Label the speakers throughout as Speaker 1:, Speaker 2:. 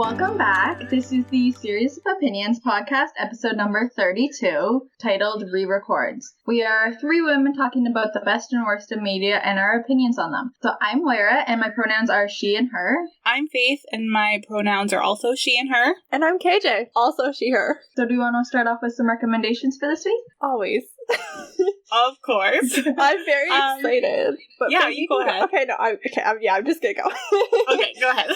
Speaker 1: Welcome back. This is the Series of Opinions podcast, episode number 32, titled Re-Records. We are three women talking about the best and worst of media and our opinions on them. So I'm Moira, and my pronouns are she and her.
Speaker 2: I'm Faith, and my pronouns are also she and her.
Speaker 3: And I'm KJ, also she, her.
Speaker 1: So do you want to start off with some recommendations for this week?
Speaker 3: Always.
Speaker 2: Of course.
Speaker 3: I'm very excited. But
Speaker 2: yeah, you go ahead.
Speaker 3: Okay, no, I'm just gonna go.
Speaker 2: Okay, go ahead.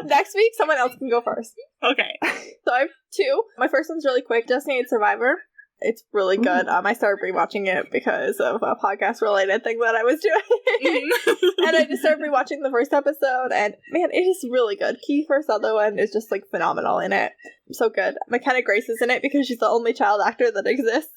Speaker 3: Next week, someone else can go first.
Speaker 2: Okay.
Speaker 3: So I have two. My first one's really quick. Designated Survivor. It's really good. I started rewatching it because of a podcast-related thing that I was doing. And I just started rewatching the first episode, and man, it is really good. Kiefer Sutherland is just, like, phenomenal in it. So good. McKenna Grace is in it because she's the only child actor that exists.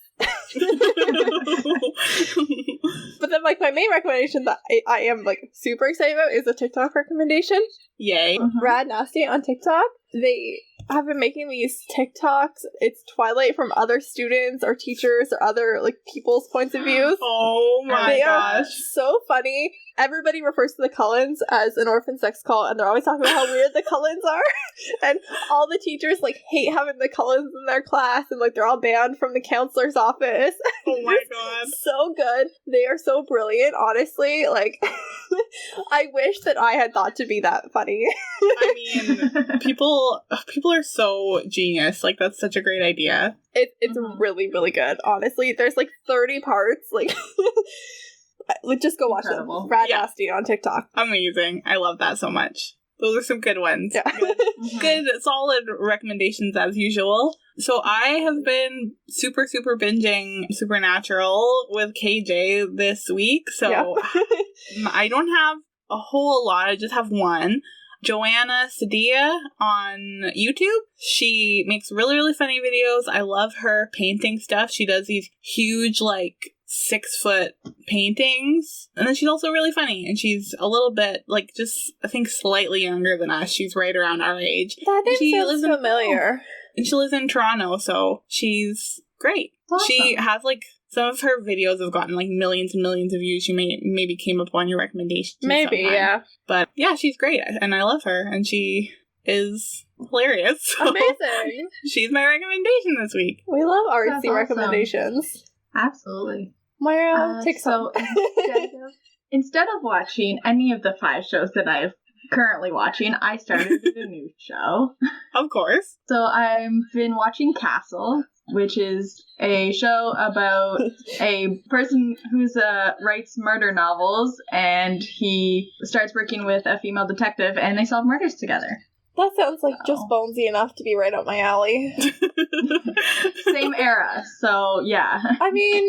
Speaker 3: But then, like, my main recommendation that I am, like, super excited about is a TikTok recommendation.
Speaker 2: Yay.
Speaker 3: Rad Nasty on TikTok. They have been making these TikToks. It's Twilight from other students or teachers or other, like, people's points of views.
Speaker 2: Oh my
Speaker 3: they
Speaker 2: gosh.
Speaker 3: Are so funny. Everybody refers to the Cullens as an orphan sex cult, and they're always talking about how weird the Cullens are. And all the teachers, like, hate having the Cullens in their class, and, like, they're all banned from the counselor's office.
Speaker 2: Oh my god.
Speaker 3: So good. They are so brilliant, honestly. Like, I wish that I had thought to be that funny.
Speaker 2: I mean, people are so genius. Like, that's such a great idea.
Speaker 3: It's really, really good, honestly. There's, like, 30 parts. Like, just go watch them. Rad Nasty on TikTok.
Speaker 2: Amazing. I love that so much. Those are some good ones.
Speaker 3: Yeah.
Speaker 2: Good, solid recommendations as usual. So I have been super binging Supernatural with KJ this week. So I don't have a whole lot. I just have one. Joanna Sadia on YouTube. She makes really funny videos. I love her painting stuff. She does these huge, like, 6-foot paintings. And then she's also really funny. And she's a little bit, like, just, I think, slightly younger than us. She's right around our age.
Speaker 3: That sounds familiar.
Speaker 2: And she lives in Toronto, so she's great.
Speaker 1: Awesome.
Speaker 2: She has, like, some of her videos have gotten, like, millions and millions of views. She maybe came up on your recommendation.
Speaker 3: Maybe,
Speaker 2: sometime.
Speaker 3: yeah.
Speaker 2: But, yeah, she's great, and I love her, and she is hilarious. So
Speaker 3: amazing.
Speaker 2: She's my recommendation this week.
Speaker 3: We love artsy
Speaker 1: That's awesome.
Speaker 3: Recommendations.
Speaker 1: Absolutely.
Speaker 3: Moira, take
Speaker 1: so instead of watching any of the 5 shows that I've currently watching, I started with a new show.
Speaker 2: Of course.
Speaker 1: So I've been watching Castle, which is a show about a person who's writes murder novels, and he starts working with a female detective, and they solve murders together.
Speaker 3: That sounds like just bonesy enough to be right up my alley.
Speaker 1: Same era, so yeah.
Speaker 3: I mean,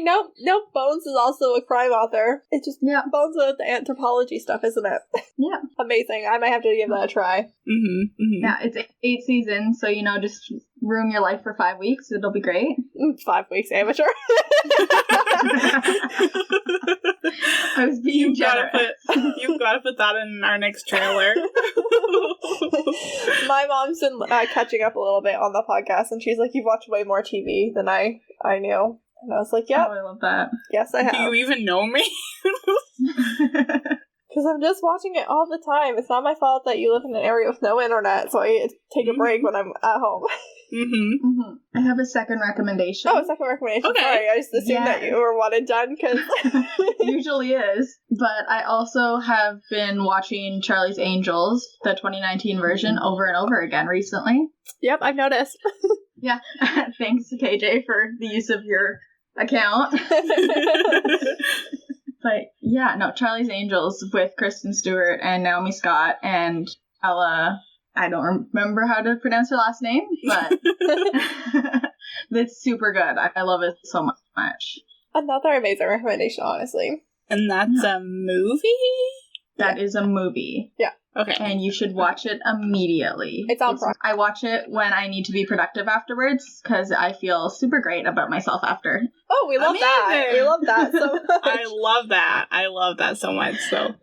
Speaker 3: no, Bones is also a crime author. It's just Bones with the anthropology stuff, isn't it?
Speaker 1: Yeah.
Speaker 3: Amazing. I might have to give that a try.
Speaker 2: Mm-hmm.
Speaker 1: Yeah, it's 8 seasons, so, just ruin your life for 5 weeks. It'll be great.
Speaker 3: 5 weeks, amateur.
Speaker 1: I was being generous.
Speaker 2: You've got to put that in our next trailer.
Speaker 3: My mom's been catching up a little bit on the podcast, and she's like, "You've watched way more TV than I knew." And I was like, "Yep."
Speaker 1: Oh, I love that.
Speaker 3: Yes, I have.
Speaker 2: Do you even know me?
Speaker 3: Because I'm just watching it all the time. It's not my fault that you live in an area with no internet, so I take a break when I'm at home.
Speaker 1: I have a second recommendation.
Speaker 3: Oh, a second recommendation.
Speaker 2: Okay.
Speaker 3: Sorry, I just assumed that you were one and done, because...
Speaker 1: Usually is. But I also have been watching Charlie's Angels, the 2019 version, over and over again recently.
Speaker 3: Yep, I've noticed.
Speaker 1: Yeah. Thanks to KJ for the use of your account. But yeah, no, Charlie's Angels with Kristen Stewart and Naomi Scott and Ella. I don't remember how to pronounce her last name, but it's super good. I love it so much.
Speaker 3: Another amazing recommendation, honestly.
Speaker 2: And that's a movie?
Speaker 1: That is a movie.
Speaker 3: Yeah.
Speaker 2: Okay.
Speaker 1: And you should watch it immediately.
Speaker 3: It's on Prime.
Speaker 1: I watch it when I need to be productive afterwards, because I feel super great about myself after.
Speaker 3: Oh, we love that. We love that so much.
Speaker 2: I love that. I love that so much. So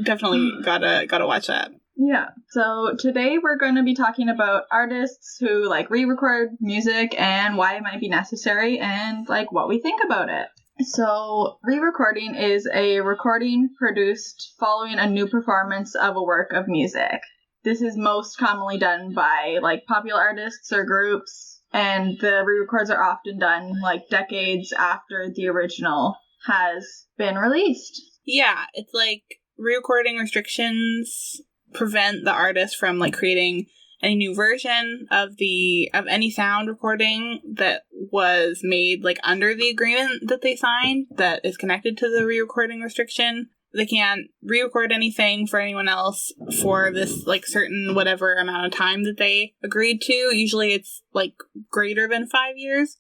Speaker 2: definitely gotta watch that.
Speaker 1: Yeah. So today we're going to be talking about artists who re-record music and why it might be necessary and what we think about it. So re-recording is a recording produced following a new performance of a work of music. this is most commonly done by like popular artists or groups, and the re-records are often done like decades after the original has been released.
Speaker 2: Yeah, it's like re-recording restrictions prevent the artist from like creating any new version of any sound recording that was made like under the agreement that they signed that is connected to the re-recording restriction. They can't re-record anything for anyone else for this like certain whatever amount of time that they agreed to. Usually it's like greater than 5 years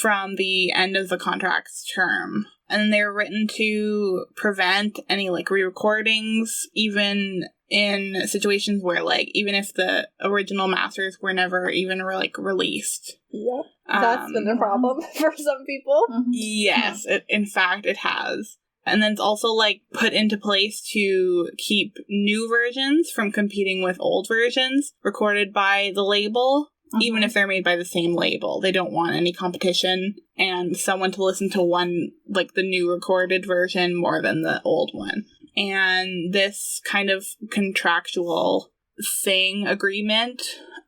Speaker 2: from the end of the contract's term. And they're written to prevent any like re-recordings, even in situations where like even if the original masters were never even released.
Speaker 3: Yeah, that's been a problem for some people.
Speaker 2: Yes, in fact it has. And then it's also like put into place to keep new versions from competing with old versions recorded by the label. Even if they're made by the same label. They don't want any competition and someone to listen to one, like the new recorded version more than the old one. And this kind of contractual agreement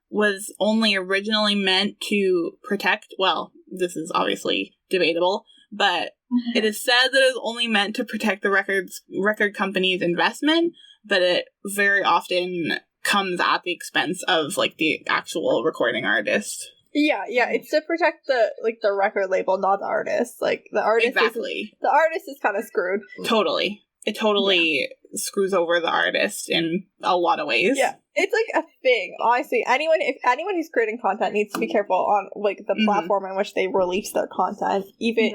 Speaker 2: was only originally meant to protect, well, this is obviously debatable, but it is said that it was only meant to protect the record company's investment, but it very often comes at the expense of like the actual recording artist.
Speaker 3: Yeah, it's to protect the record label, not the artist. Like the artist the artist is kind of screwed.
Speaker 2: Totally. It totally screws over the artist in a lot of ways.
Speaker 3: Yeah. It's like a thing. Honestly, if anyone who's creating content needs to be careful on like the platform in which they release their content. Even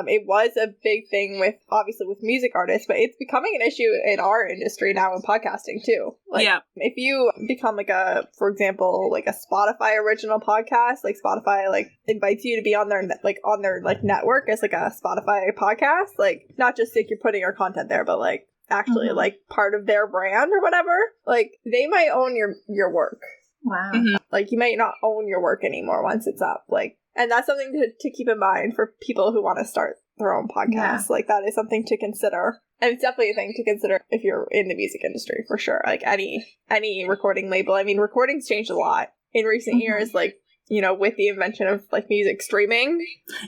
Speaker 3: it was a big thing with music artists, but it's becoming an issue in our industry now in podcasting too. Like if you become for example, like a Spotify original podcast, like Spotify like invites you to be on their network as like a Spotify podcast, like not just like you're putting your content there, but like actually like part of their brand or whatever, like they might own your work.
Speaker 1: Wow.
Speaker 3: Like you might not own your work anymore once it's up, like, and that's something to keep in mind for people who want to start their own podcasts. Like that is something to consider, and it's definitely a thing to consider if you're in the music industry for sure. Like any recording label, I mean, recording's changed a lot in recent years, like, you know, with the invention of like music streaming.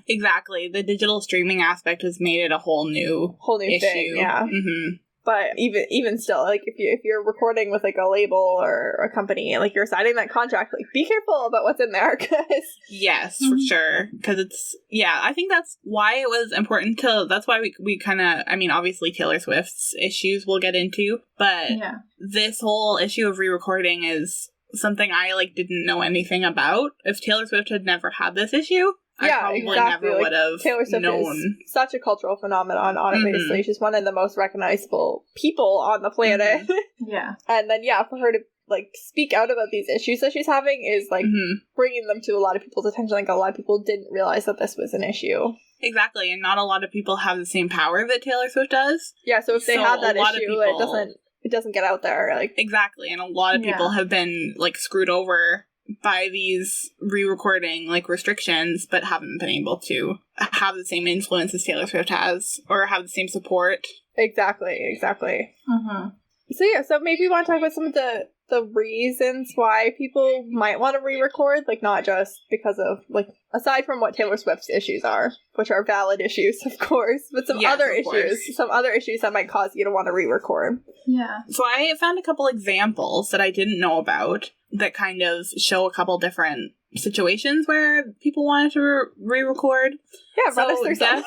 Speaker 2: Exactly, the digital streaming aspect has made it a whole new issue.
Speaker 3: Thing. Yeah. But even still, like if you're recording with like a label or a company, like you're signing that contract, like be careful about what's in there, because
Speaker 2: yes, for sure, because it's I think that's why it was important to. That's why we kind of, I mean, obviously Taylor Swift's issues we'll get into, but this whole issue of re-recording is something I like didn't know anything about. If Taylor Swift had never had this issue, I probably never would have
Speaker 3: Taylor Swift
Speaker 2: known.
Speaker 3: Is such a cultural phenomenon, obviously. She's one of the most recognizable people on the planet. And then, for her to, like, speak out about these issues that she's having is, like, bringing them to a lot of people's attention. Like, a lot of people didn't realize that this was an issue.
Speaker 2: Exactly, and not a lot of people have the same power that Taylor Swift does.
Speaker 3: Yeah, so if they had that issue, it doesn't get out there. Like
Speaker 2: exactly, and a lot of people have been, like, screwed over by these re-recording like restrictions, but haven't been able to have the same influence as Taylor Swift has, or have the same support. Exactly. So maybe we want to talk about some of the reasons why people might want to re-record, like not just because of, like, aside from what Taylor Swift's issues are, which are valid issues, of course, but some other issues that might cause you to want to re-record. So I found a couple examples that I didn't know about that kind of show a couple different situations where people wanted to re-record.
Speaker 3: Run us through some.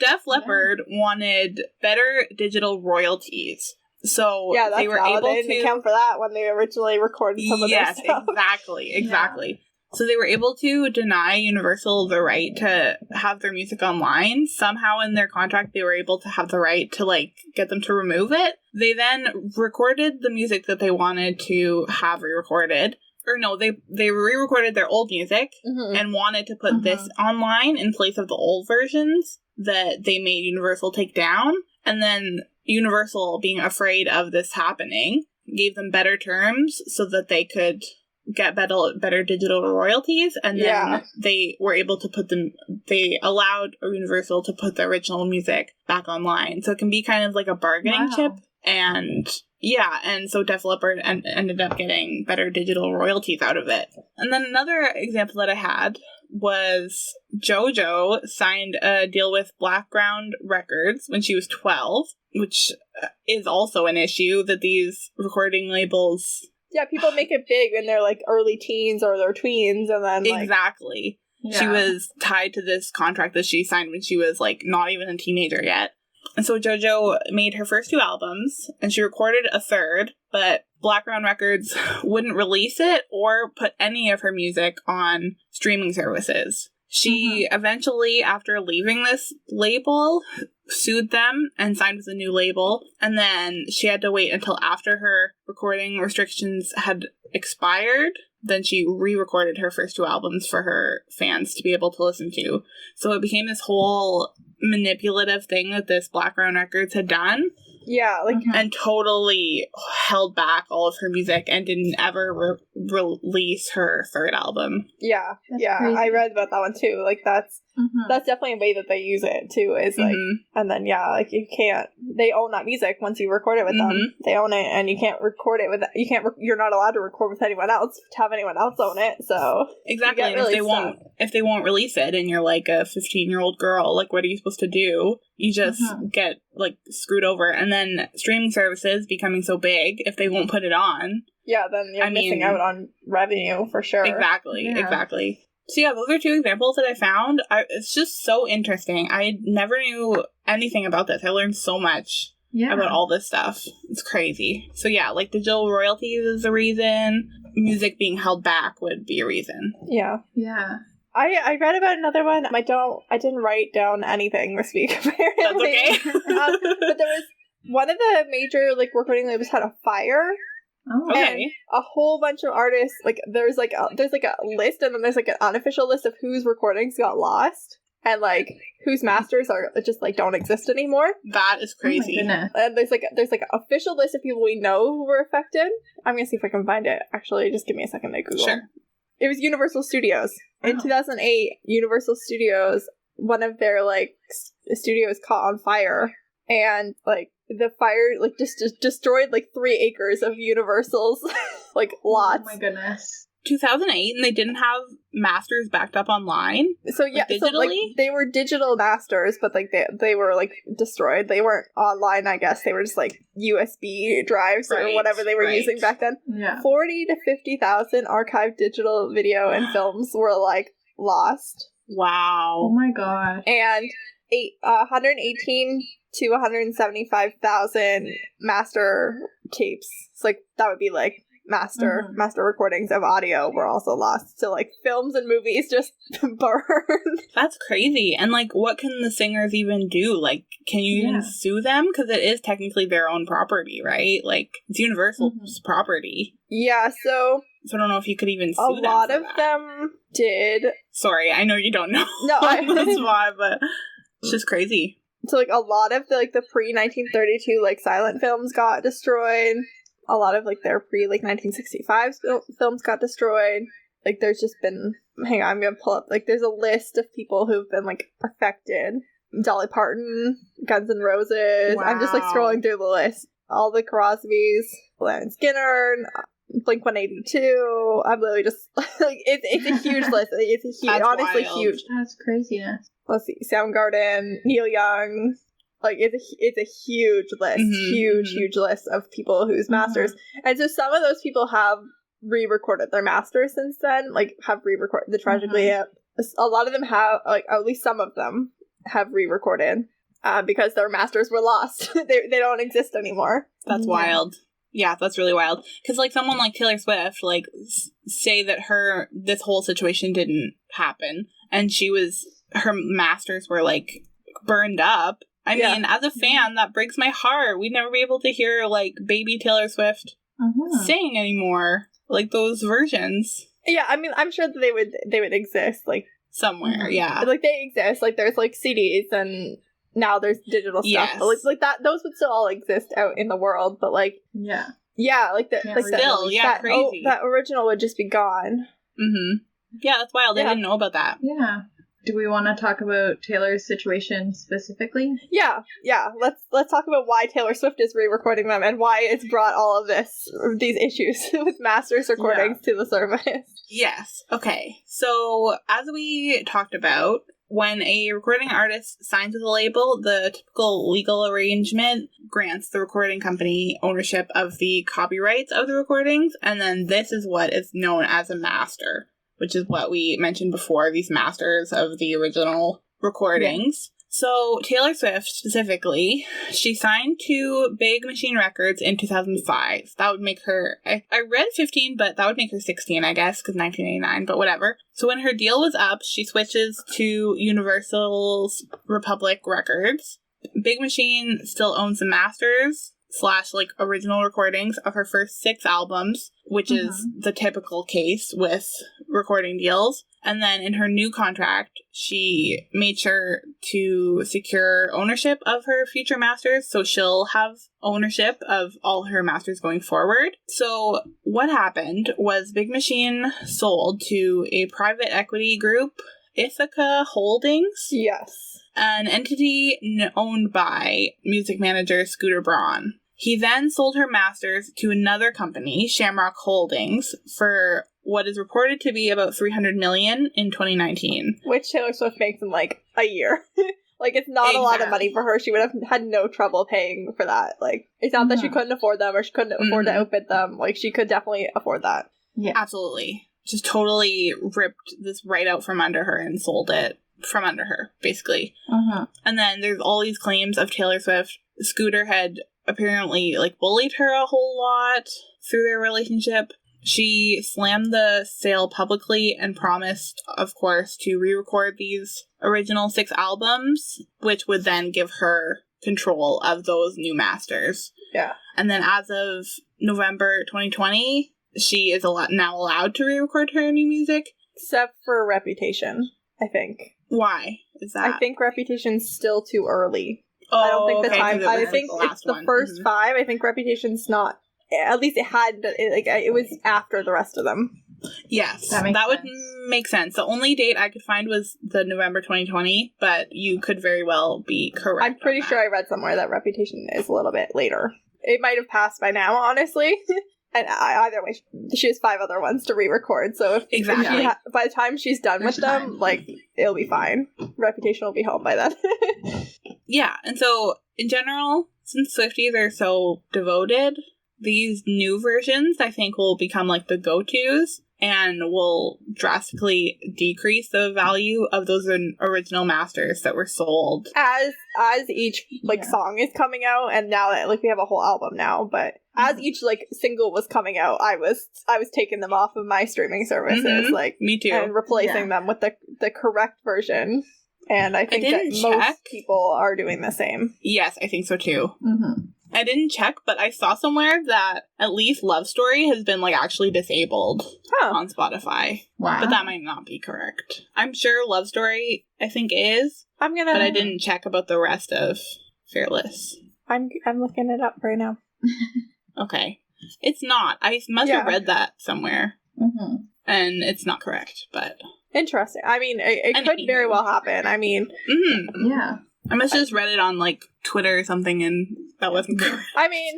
Speaker 2: Def Leppard wanted better digital royalties. So
Speaker 3: that's
Speaker 2: they were
Speaker 3: valid.
Speaker 2: able
Speaker 3: They didn't account for that when they originally recorded some of their stuff.
Speaker 2: Exactly. So they were able to deny Universal the right to have their music online. Somehow in their contract, they were able to have the right to, like, get them to remove it. They then recorded the music that they wanted to have re-recorded. Or no, they re-recorded their old music and wanted to put this online in place of the old versions that they made Universal take down. And then Universal, being afraid of this happening, gave them better terms so that they could get better digital royalties, and then they were able to they allowed Universal to put the original music back online. So it can be kind of like a bargaining chip, and Yeah, and so Def Leppard ended up getting better digital royalties out of it. And then another example that I had was JoJo signed a deal with Blackground Records when she was 12, which is also an issue that these recording labels...
Speaker 3: Yeah, people make it big when they're like early teens or they're tweens, and then like...
Speaker 2: Exactly.
Speaker 1: Yeah.
Speaker 2: She was tied to this contract that she signed when she was like not even a teenager yet. And so JoJo made her first 2 albums, and she recorded a third, but Blackground Records wouldn't release it or put any of her music on streaming services. She eventually, after leaving this label, sued them and signed with a new label, and then she had to wait until after her recording restrictions had expired. Then she re-recorded her first 2 albums for her fans to be able to listen to. So it became this whole manipulative thing that this Blackground Records had done.
Speaker 3: Yeah, like...
Speaker 2: And totally held back all of her music and didn't ever release her third album.
Speaker 3: Yeah,
Speaker 1: That's crazy.
Speaker 3: I read about that one too. Like, that's definitely a way that they use it too, is like... And then, yeah, like, you can't... They own that music once you record it with them. They own it, and you can't record it with... You're not allowed to record with anyone else, to have anyone else own it, so...
Speaker 2: Exactly, and really if they won't release it, and you're like a 15-year-old girl, like, what are you supposed to do? You just get, like, screwed over. And then streaming services becoming so big, if they won't put it on...
Speaker 3: Yeah, then you're missing out on revenue, for sure.
Speaker 2: Exactly. So yeah, those are 2 examples that I found. It's just so interesting. I never knew anything about this. I learned so much about all this stuff. It's crazy. So yeah, like digital royalties is a reason. Music being held back would be a reason.
Speaker 3: Yeah.
Speaker 1: Yeah.
Speaker 3: I read about another one. I didn't write down anything this week, apparently.
Speaker 2: That's okay.
Speaker 3: But there was one of the major like recording labels had a fire.
Speaker 1: Oh,
Speaker 2: okay.
Speaker 3: And a whole bunch of artists, like there's a list, and then there's like an unofficial list of whose recordings got lost, and like whose masters are just like don't exist anymore.
Speaker 2: That is crazy.
Speaker 1: Oh my goodness.
Speaker 3: And there's like an official list of people we know who were affected. I'm gonna see if I can find it. Actually, just give me a second to Google.
Speaker 2: Sure.
Speaker 3: It was Universal Studios. In 2008, Universal Studios, one of their like studios caught on fire, and like the fire like just destroyed like 3 acres of Universal's like lots.
Speaker 1: Oh my goodness.
Speaker 2: 2008, and they didn't have masters backed up online.
Speaker 3: So yeah,
Speaker 2: like,
Speaker 3: so like they were digital masters, but like they were like destroyed. They weren't online, I guess. They were just like USB drives or whatever they were using back then.
Speaker 1: Yeah.
Speaker 3: 40 to 50,000 archived digital video and films were like lost.
Speaker 2: Wow.
Speaker 1: Oh my god.
Speaker 3: And 118 to 175,000 master tapes. So like that would be like master recordings of audio were also lost. So like films and movies just burned. That's
Speaker 2: crazy. And like what can the singers even do? Like can you even sue them? Because it is technically their own property, right? Like it's Universal's property.
Speaker 3: Yeah, so
Speaker 2: I don't know if you could even sue them.
Speaker 3: A lot of them did.
Speaker 2: Sorry, I know you don't know.
Speaker 3: No,
Speaker 2: that's why, but it's just crazy.
Speaker 3: So like a lot of the pre-1932 like silent films got destroyed. A lot of like their pre-1965 films got destroyed. Like there's just been, hang on, I'm gonna pull up, like there's a list of people who've been like affected. Dolly Parton, Guns N' Roses. Wow. I'm just like scrolling through the list. All the Crosbys, Leonard Skinner, Blink-182. I'm literally just like it's a huge list. It's a huge, honestly wild. Huge.
Speaker 1: That's craziness.
Speaker 3: Let's see, Soundgarden, Neil Young. Like it's a huge list, huge list of people whose masters. And so some of those people have re-recorded their masters since then. Like have re-recorded the Tragically Hip. A lot of them have, like at least some of them have re-recorded because their masters were lost. they don't exist anymore.
Speaker 2: That's wild. Yeah, that's really wild. Because like someone like Taylor Swift, like say that this whole situation didn't happen, and her masters were like burned up. I mean, as a fan, that breaks my heart. We'd never be able to hear, like, baby Taylor Swift sing anymore. Like, those versions.
Speaker 3: Yeah, I mean, I'm sure that they would exist, like...
Speaker 2: somewhere, yeah.
Speaker 3: Like, they exist. Like, there's, like, CDs, and now there's digital stuff.
Speaker 2: Yes.
Speaker 3: But, like, that, those would still all exist out in the world, but, like...
Speaker 1: Yeah.
Speaker 3: Yeah, like,
Speaker 2: crazy.
Speaker 3: That original would just be gone.
Speaker 2: Yeah, that's wild. I didn't know about that.
Speaker 1: Yeah. Do we want to talk about Taylor's situation specifically?
Speaker 3: Yeah. Let's talk about why Taylor Swift is re-recording them and why it's brought all of these issues with masters recordings to the surface.
Speaker 2: Yes. Okay. So, as we talked about, when a recording artist signs with a label, the typical legal arrangement grants the recording company ownership of the copyrights of the recordings, and then this is what is known as a master, which is what we mentioned before, these masters of the original recordings. Yeah. So, Taylor Swift, specifically, she signed to Big Machine Records in 2005. That would make her, I read 15, but that would make her 16, I guess, because 1989, but whatever. So when her deal was up, she switches to Universal's Republic Records. Big Machine still owns the masters / original recordings of her first 6 albums, which is the typical case with recording deals. And then in her new contract, she made sure to secure ownership of her future masters, so she'll have ownership of all her masters going forward. So what happened was Big Machine sold to a private equity group, Ithaca Holdings.
Speaker 3: Yes.
Speaker 2: An entity owned by music manager Scooter Braun. He then sold her masters to another company, Shamrock Holdings, for what is reported to be about $300 million in 2019.
Speaker 3: Which Taylor Swift makes in a year. It's not a lot of money for her. She would have had no trouble paying for that. It's not that she couldn't afford them or she couldn't afford to outbid them. She could definitely afford that.
Speaker 2: Yeah. Absolutely. Just totally ripped this right out from under her and sold it from under her, basically. And then there's all these claims of Taylor Swift. Scooter had apparently bullied her a whole lot through their relationship. She slammed the sale publicly and promised, of course, to re-record these original 6 albums, which would then give her control of those new masters.
Speaker 3: Yeah.
Speaker 2: And then as of November 2020, she is now allowed to re-record her new music.
Speaker 3: Except for Reputation, I think.
Speaker 2: Why is that?
Speaker 3: I think Reputation's still too early.
Speaker 2: Oh,
Speaker 3: I don't think
Speaker 2: okay,
Speaker 3: the time. I think it's the first 5. I think Reputation's not. At least it had. It was after the rest of them.
Speaker 2: Yes, that would make sense. The only date I could find was the November 2020, but you could very well be correct.
Speaker 3: I'm pretty sure I read somewhere that Reputation is a little bit later. It might have passed by now, honestly. And either way, she has 5 other ones to re-record. So if by the time she's done with them, it'll be fine. Reputation will be home by then.
Speaker 2: Yeah, and so in general, since Swifties are so devoted, these new versions I think will become the go-tos and will drastically decrease the value of those original masters that were sold
Speaker 3: as each song is coming out. And now that we have a whole album now, but as each single was coming out, I was taking them off of my streaming services,
Speaker 2: me too,
Speaker 3: and replacing them with the correct version. And I think that most people are doing the same.
Speaker 2: Yes, I think so too. I didn't check, but I saw somewhere that at least Love Story has been actually disabled on Spotify.
Speaker 1: Wow.
Speaker 2: But that might not be correct. I'm sure Love Story, I think, is. But I didn't check about the rest of Fearless.
Speaker 3: I'm looking it up right now.
Speaker 2: Okay. It's not. I must have read that somewhere. And it's not correct, but...
Speaker 3: Interesting. I mean, it could very well happen. I mean...
Speaker 1: Yeah.
Speaker 2: I must have just read it on, Twitter or something, and that wasn't correct.
Speaker 3: I mean...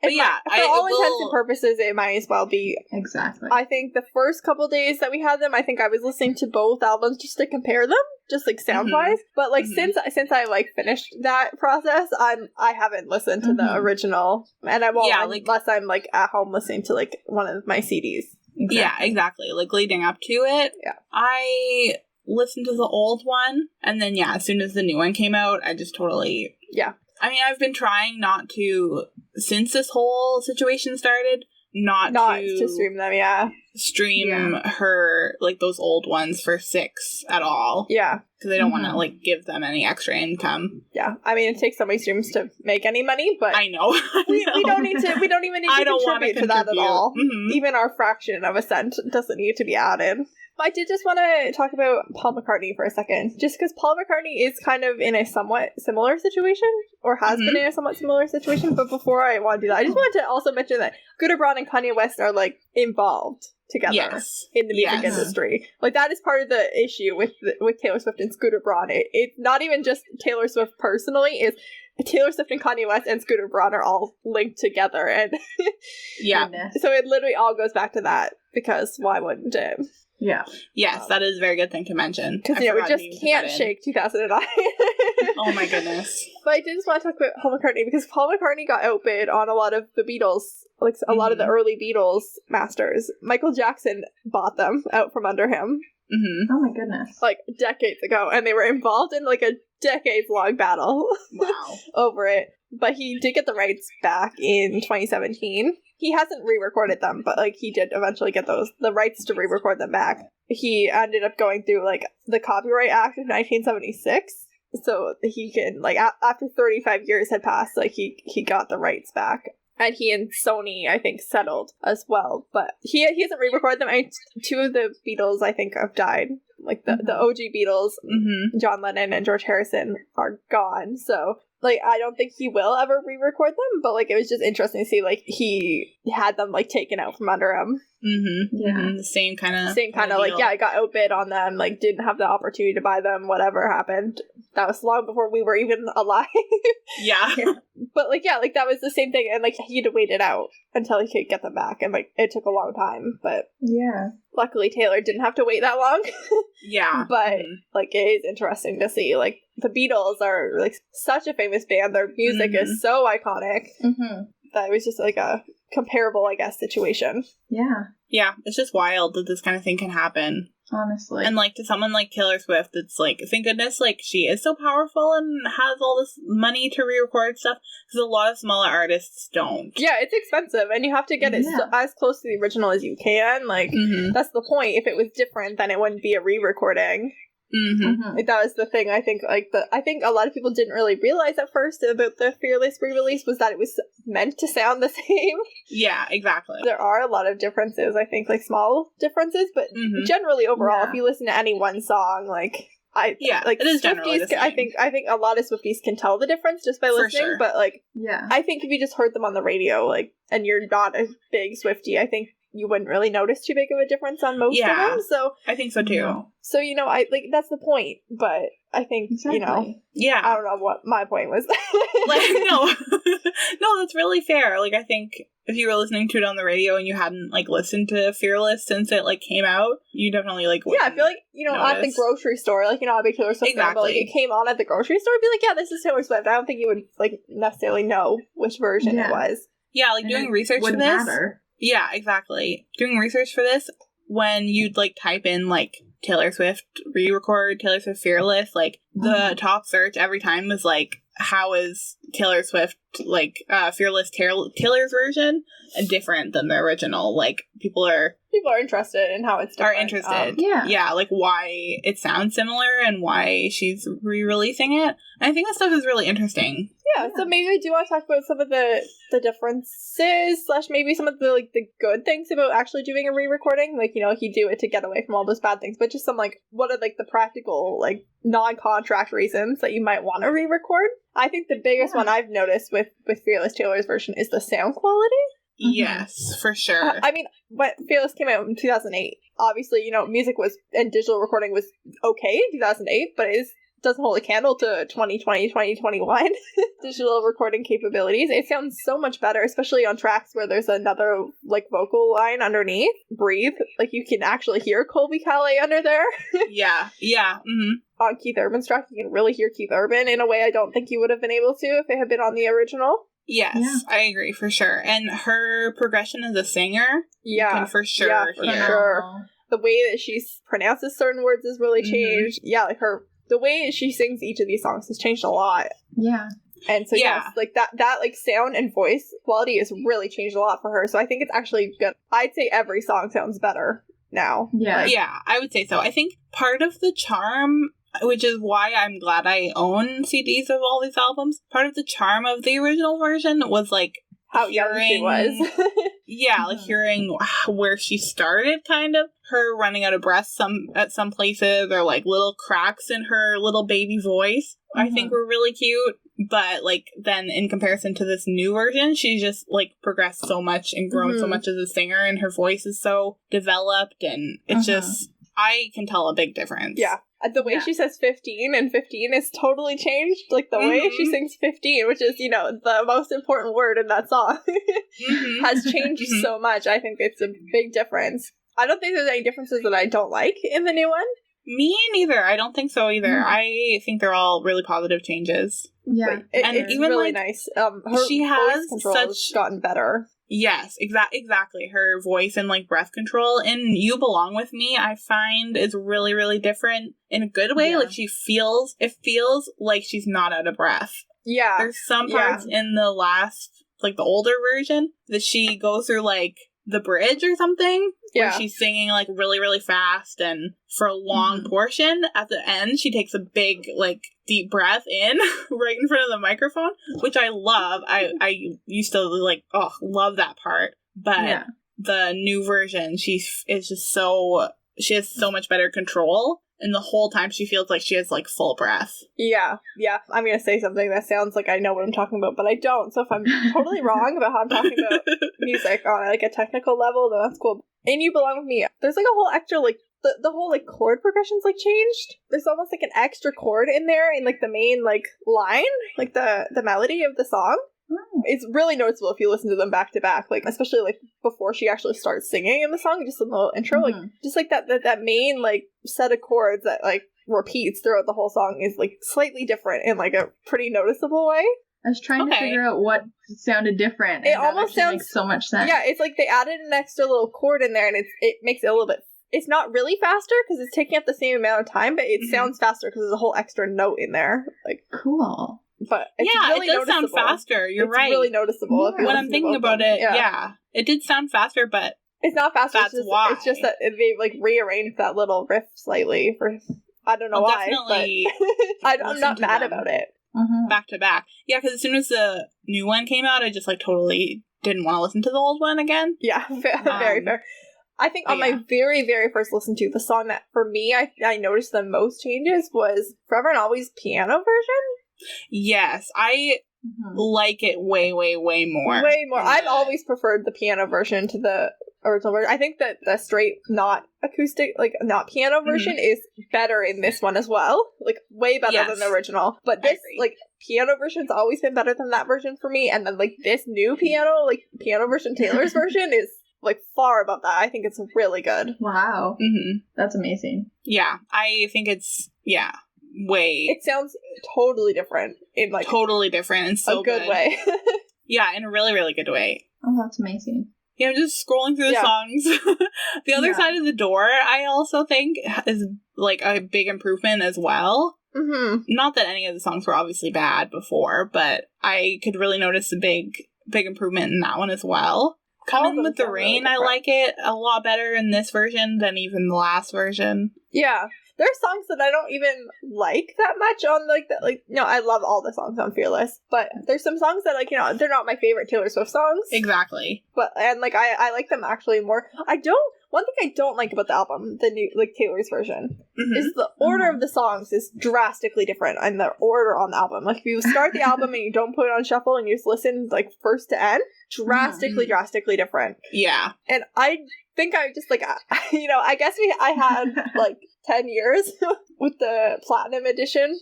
Speaker 2: But yeah,
Speaker 3: for all intents and purposes, it might as well be...
Speaker 1: Exactly.
Speaker 3: I think the first couple days that we had them, I think I was listening to both albums just to compare them, just sound-wise. But, since I, finished that process, I haven't listened to the original, and I won't unless I'm, at home listening to, one of my CDs.
Speaker 2: Exactly. Yeah, exactly. Leading up to it, I listened to the old one, and then, as soon as the new one came out, I just totally...
Speaker 3: Yeah.
Speaker 2: I mean, I've been trying not to, since this whole situation started, not to
Speaker 3: stream them,
Speaker 2: stream her, those old ones for 6 at all.
Speaker 3: Yeah.
Speaker 2: Because I don't want to, give them any extra income.
Speaker 3: Yeah. I mean, it takes so many streams to make any money, but...
Speaker 2: I know.
Speaker 3: We don't even need to contribute to that at all. Even our fraction of a cent doesn't need to be added. I did just want to talk about Paul McCartney for a second, just because Paul McCartney is kind of in a somewhat similar situation, or has been in a somewhat similar situation, but before I want to do that, I just wanted to also mention that Scooter Braun and Kanye West are, like, involved together in the music industry. Like, that is part of the issue with Taylor Swift and Scooter Braun. It's not even just Taylor Swift personally, it's Taylor Swift and Kanye West and Scooter Braun are all linked together, and so it literally all goes back to that, because why wouldn't it?
Speaker 1: Yeah.
Speaker 2: Yes, that is a very good thing to mention.
Speaker 3: Because, we just can't shake 2009.
Speaker 2: Oh my goodness.
Speaker 3: But I did just want to talk about Paul McCartney, because Paul McCartney got outbid on a lot of the Beatles, like a lot of the early Beatles masters. Michael Jackson bought them out from under him.
Speaker 1: Oh my goodness.
Speaker 3: Like, decades ago. And they were involved in, like, a decades-long battle.
Speaker 2: Wow.
Speaker 3: over it. But he did get the rights back in 2017. He hasn't re-recorded them, but, like, he did eventually get the rights to re-record them back. He ended up going through, like, the Copyright Act of 1976, so he can, like, after 35 years had passed, like, he got the rights back. And he and Sony, I think, settled as well. But he hasn't re-recorded them. Two of the Beatles, I think, have died. Like, the OG Beatles, John Lennon and George Harrison, are gone, so... Like, I don't think he will ever re-record them, but, like, it was just interesting to see, like, he had them, like, taken out from under him.
Speaker 2: The same kind of
Speaker 3: like, I got outbid on them, like, didn't have the opportunity to buy them, whatever happened. That was long before we were even alive.
Speaker 2: Yeah.
Speaker 3: But, like, yeah, like, that was the same thing, and, like, he had to wait it out until he could get them back, and, like, it took a long time, but...
Speaker 1: Yeah.
Speaker 3: Luckily, Taylor didn't have to wait that long.
Speaker 2: Yeah.
Speaker 3: But, like, it is interesting to see, like, the Beatles are, like, such a famous band. Their music is so iconic that it was just, like, a comparable, I guess, situation.
Speaker 1: Yeah.
Speaker 2: Yeah, it's just wild that this kind of thing can happen.
Speaker 1: Honestly.
Speaker 2: And, like, to someone like Taylor Swift, it's like, thank goodness, like, she is so powerful and has all this money to re-record stuff, because a lot of smaller artists don't.
Speaker 3: Yeah, it's expensive, and you have to get it as close to the original as you can. Like, that's the point. If it was different, then it wouldn't be a re-recording. Like, that was the thing. I think a lot of people didn't really realize at first about the Fearless re-release was that it was meant to sound the same.
Speaker 2: Yeah, exactly.
Speaker 3: There are a lot of differences, I think, like small differences, but generally overall, if you listen to any one song, like it is generally the same. I think a lot of Swifties can tell the difference just by listening, but like I think if you just heard them on the radio, like, and you're not a big Swiftie, I think you wouldn't really notice too big of a difference on most of them. So
Speaker 2: I think so too.
Speaker 3: So, you know, I like that's the point, but I think you know, I don't know what my point was.
Speaker 2: No, that's really fair. Like, I think if you were listening to it on the radio and you hadn't like listened to Fearless since it like came out, you definitely like
Speaker 3: I feel like, you know, at the grocery store, like, you know, I'd be Taylor Swift fan, but like it came on at the grocery store, I'd be like, yeah, this is Taylor Swift. I don't think you would like necessarily know which version it was.
Speaker 2: Yeah, like doing research for this. Matter. Yeah, exactly. Doing research for this, when you'd, like, type in, like, Taylor Swift re-record, Taylor Swift Fearless, like, the top search every time was, like, how is Taylor Swift, like, Fearless Taylor's version different than the original? Like, people are interested in how it's different. Are interested. Yeah, like, why it sounds similar and why she's re-releasing it. And I think that stuff is really interesting.
Speaker 3: Yeah, so maybe we do want to talk about some of the differences, / maybe some of the, like, the good things about actually doing a re-recording. Like, you know, he do it to get away from all those bad things, but just some, like, what are, like, the practical, like, non-contract reasons that you might want to re-record? I think the biggest one I've noticed with Fearless Taylor's version is the sound quality.
Speaker 2: Yes, for sure.
Speaker 3: I mean, when Fearless came out in 2008, obviously, you know, music was, and digital recording was okay in 2008, but it doesn't hold a candle to 2020, 2021 digital recording capabilities. It sounds so much better, especially on tracks where there's another, like, vocal line underneath. Breathe. Like, you can actually hear Colby Calais under there.
Speaker 2: Yeah.
Speaker 3: On Keith Urban's track, you can really hear Keith Urban in a way I don't think you would have been able to if it had been on the original.
Speaker 2: Yes, I agree, for sure. And her progression as a singer, you can for sure hear.
Speaker 3: The way that she pronounces certain words has really changed. Yeah, like the way she sings each of these songs has changed a lot.
Speaker 1: Yeah.
Speaker 3: And so, yes, like that like sound and voice quality has really changed a lot for her. So I think it's actually good. I'd say every song sounds better now.
Speaker 1: Yeah.
Speaker 2: Yeah, I would say so. I think part of the charm, which is why I'm glad I own CDs of all these albums, part of the charm of the original version was, like,
Speaker 3: how young she was.
Speaker 2: Like, hearing where she started, kind of. her running out of breath at some places, or like little cracks in her little baby voice, I think were really cute. But like then in comparison to this new version, she's just like progressed so much and grown so much as a singer, and her voice is so developed, and it's just, I can tell a big difference.
Speaker 3: Yeah. The way she says 15 and 15 is totally changed. Like the way she sings 15, which is, you know, the most important word in that song, has changed so much. I think it's a big difference. I don't think there's any differences that I don't like in the new one.
Speaker 2: Me neither. I don't think so either. I think they're all really positive changes.
Speaker 1: Yeah.
Speaker 3: It's even really like, nice. Her
Speaker 2: she has
Speaker 3: voice control has gotten better.
Speaker 2: Yes, exactly. Her voice and like breath control in You Belong With Me, I find is really, really different in a good way. Yeah. Like it feels like she's not out of breath. Yeah. There's some parts in the last, like the older version, that she goes through like the bridge or something, where she's singing like really, really fast, and for a long portion at the end she takes a big like deep breath in right in front of the microphone, which I love. I used to like love that part, but the new version, she has so much better control, and the whole time she feels like she has like full breath. Yeah. I'm gonna say something that sounds like I know what I'm talking about, but I don't. So if I'm totally wrong about how I'm talking about music on like a technical level, then that's cool. In You Belong With Me, there's like a whole extra like the whole like chord progression's like changed. There's almost like an extra chord in there in like the main like line, like the melody of the song. It's really noticeable if you listen to them back to back, like especially like before she actually starts singing in the song, just in the little intro, like just like that main like set of chords that like repeats throughout the whole song is like slightly different in like a pretty noticeable way.
Speaker 1: I was trying to figure out what sounded different.
Speaker 3: It almost sounds
Speaker 1: makes so much sense.
Speaker 3: Yeah, it's like they added an extra little chord in there, and it makes it a little bit. It's not really faster because it's taking up the same amount of time, but it sounds faster because there's a whole extra note in there. Like
Speaker 1: cool.
Speaker 3: But it's really
Speaker 2: it does sound faster. You're right.
Speaker 3: It's really noticeable.
Speaker 2: When I'm thinking about it, it did sound faster, but
Speaker 3: it's not faster.
Speaker 2: That's why.
Speaker 3: It's just that they like rearranged that little riff slightly for I don't know why.
Speaker 2: Definitely.
Speaker 3: But I'm not mad about it.
Speaker 2: Back to back. Yeah, because as soon as the new one came out, I just like totally didn't want to listen to the old one again.
Speaker 3: Yeah, very fair. I think on my very, very first listen to, the song that for me I noticed the most changes was Forever and Always piano version.
Speaker 2: Yes, I like it way, way, way more.
Speaker 3: Way more. I've always preferred the piano version to the original version. I think that the straight, not acoustic, like not piano version is better in this one as well. Like way better than the original. But this like piano version's always been better than that version for me. And then like this new piano version, Taylor's version is like far above that. I think it's really good.
Speaker 1: Wow. That's amazing.
Speaker 2: Yeah. I think it's way.
Speaker 3: It sounds totally different in like
Speaker 2: totally different and so
Speaker 3: a good way.
Speaker 2: Yeah, in a really, really good way.
Speaker 1: Oh, that's amazing.
Speaker 2: Yeah, I'm just scrolling through the songs. The Other Side of the Door, I also think, is like a big improvement as well. Not that any of the songs were obviously bad before, but I could really notice a big improvement in that one as well. Coming with the Rain, really I like it a lot better in this version than even the last version.
Speaker 3: Yeah. There are songs that I don't even like that much on like that. Like, no, I love all the songs on Fearless, but there's some songs that like, you know, they're not my favorite Taylor Swift songs.
Speaker 2: Exactly.
Speaker 3: But and like I like them actually more. One thing I don't like about the album, the new like Taylor's version, is the order of the songs is drastically different in the order on the album. Like if you start the album and you don't put it on shuffle and you just listen like first to end, drastically different.
Speaker 2: Yeah.
Speaker 3: And I think I just like, you know, I guess I had like 10 years with the Platinum edition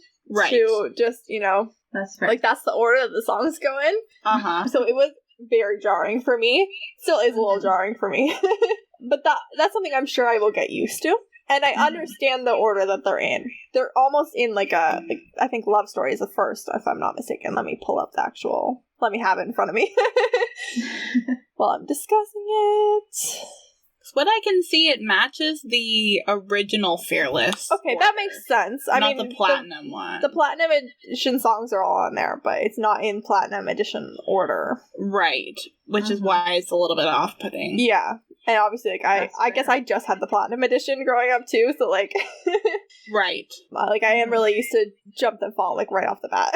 Speaker 3: to just, you know,
Speaker 1: that's right.
Speaker 3: Like that's the order that the songs go in. So it was very jarring for me. Still is a little jarring for me. But that's something I'm sure I will get used to. And I understand the order that they're in. They're almost in like I think Love Story is the first, if I'm not mistaken. Let me pull up the actual, let me have it in front of me while I'm discussing it.
Speaker 2: What I can see, it matches the original Fearless.
Speaker 3: Okay, that makes sense. I mean,
Speaker 2: the Platinum one.
Speaker 3: The Platinum Edition songs are all on there, but it's not in Platinum Edition order.
Speaker 2: Right, which is why it's a little bit off-putting.
Speaker 3: Yeah, and obviously, like I guess I just had the Platinum Edition growing up too, so like...
Speaker 2: Right.
Speaker 3: Like, I am really used to Jump and Fall, like, right off the bat.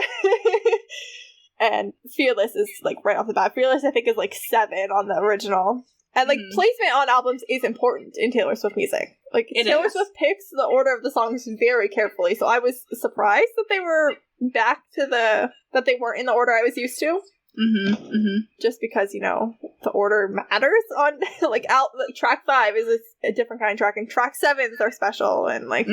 Speaker 3: And Fearless is, like, right off the bat. Fearless, I think, is, like, 7 on the original. And, like, placement on albums is important in Taylor Swift music. Like, Taylor Swift picks the order of the songs very carefully, so I was surprised that they were back to that they weren't in the order I was used to. Just because, you know, the order matters on, like, track 5 is a different kind of track, and track 7s are special, and, like,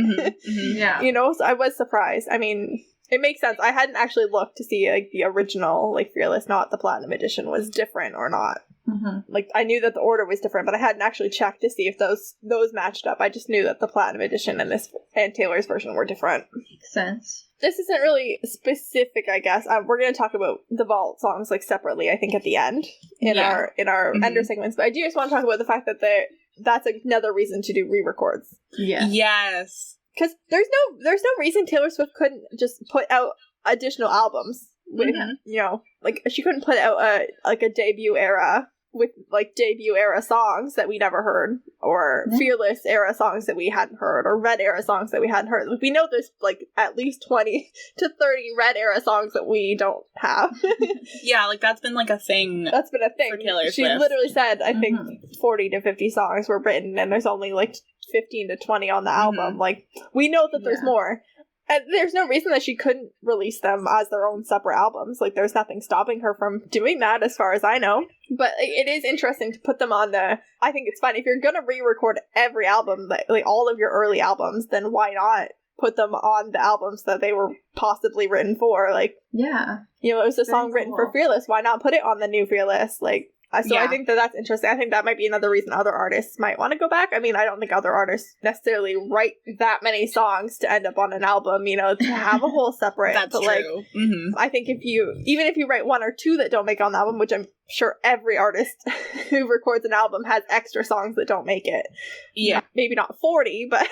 Speaker 1: Yeah.
Speaker 3: you know, so I was surprised. I mean, it makes sense. I hadn't actually looked to see, like, the original, like, Fearless, not the Platinum Edition, was different or not. Like, I knew that the order was different, but I hadn't actually checked to see if those matched up. I just knew that the Platinum Edition and Taylor's version were different.
Speaker 1: Makes sense. This
Speaker 3: isn't really specific, I guess. We're going to talk about the Vault songs, like, separately, I think, at the end in our ender segments. But I do just want to talk about the fact that that's another reason to do re-records.
Speaker 1: Yeah.
Speaker 2: Yes.
Speaker 3: Because there's no reason Taylor Swift couldn't just put out additional albums with, you know, like, she couldn't put out a debut era with, like, debut era songs that we never heard, or Fearless era songs that we hadn't heard, or Red era songs that we hadn't heard. We know there's, like, at least 20 to 30 Red era songs that we don't have.
Speaker 2: Yeah, like, that's been, like, a thing.
Speaker 3: That's been a thing.
Speaker 2: For Taylor Swift.
Speaker 3: She literally said, I think, 40 to 50 songs were written, and there's only, like, 15 to 20 on the album. Like, we know that there's more. And there's no reason that she couldn't release them as their own separate albums. Like, there's nothing stopping her from doing that, as far as I know. But it is interesting to put them on I think it's fun. If you're going to re-record every album, like all of your early albums, then why not put them on the albums that they were possibly written for? Like,
Speaker 1: yeah.
Speaker 3: You know, it was a song written for Fearless. Why not put it on the new Fearless? Like, so I think that's interesting. I think that might be another reason other artists might want to go back. I mean, I don't think other artists necessarily write that many songs to end up on an album, you know, to have a whole separate.
Speaker 2: That's
Speaker 3: but,
Speaker 2: true.
Speaker 3: Like, I think even if you write one or two that don't make on the album, which I'm sure every artist who records an album has extra songs that don't make it.
Speaker 2: Yeah.
Speaker 3: Maybe not 40, but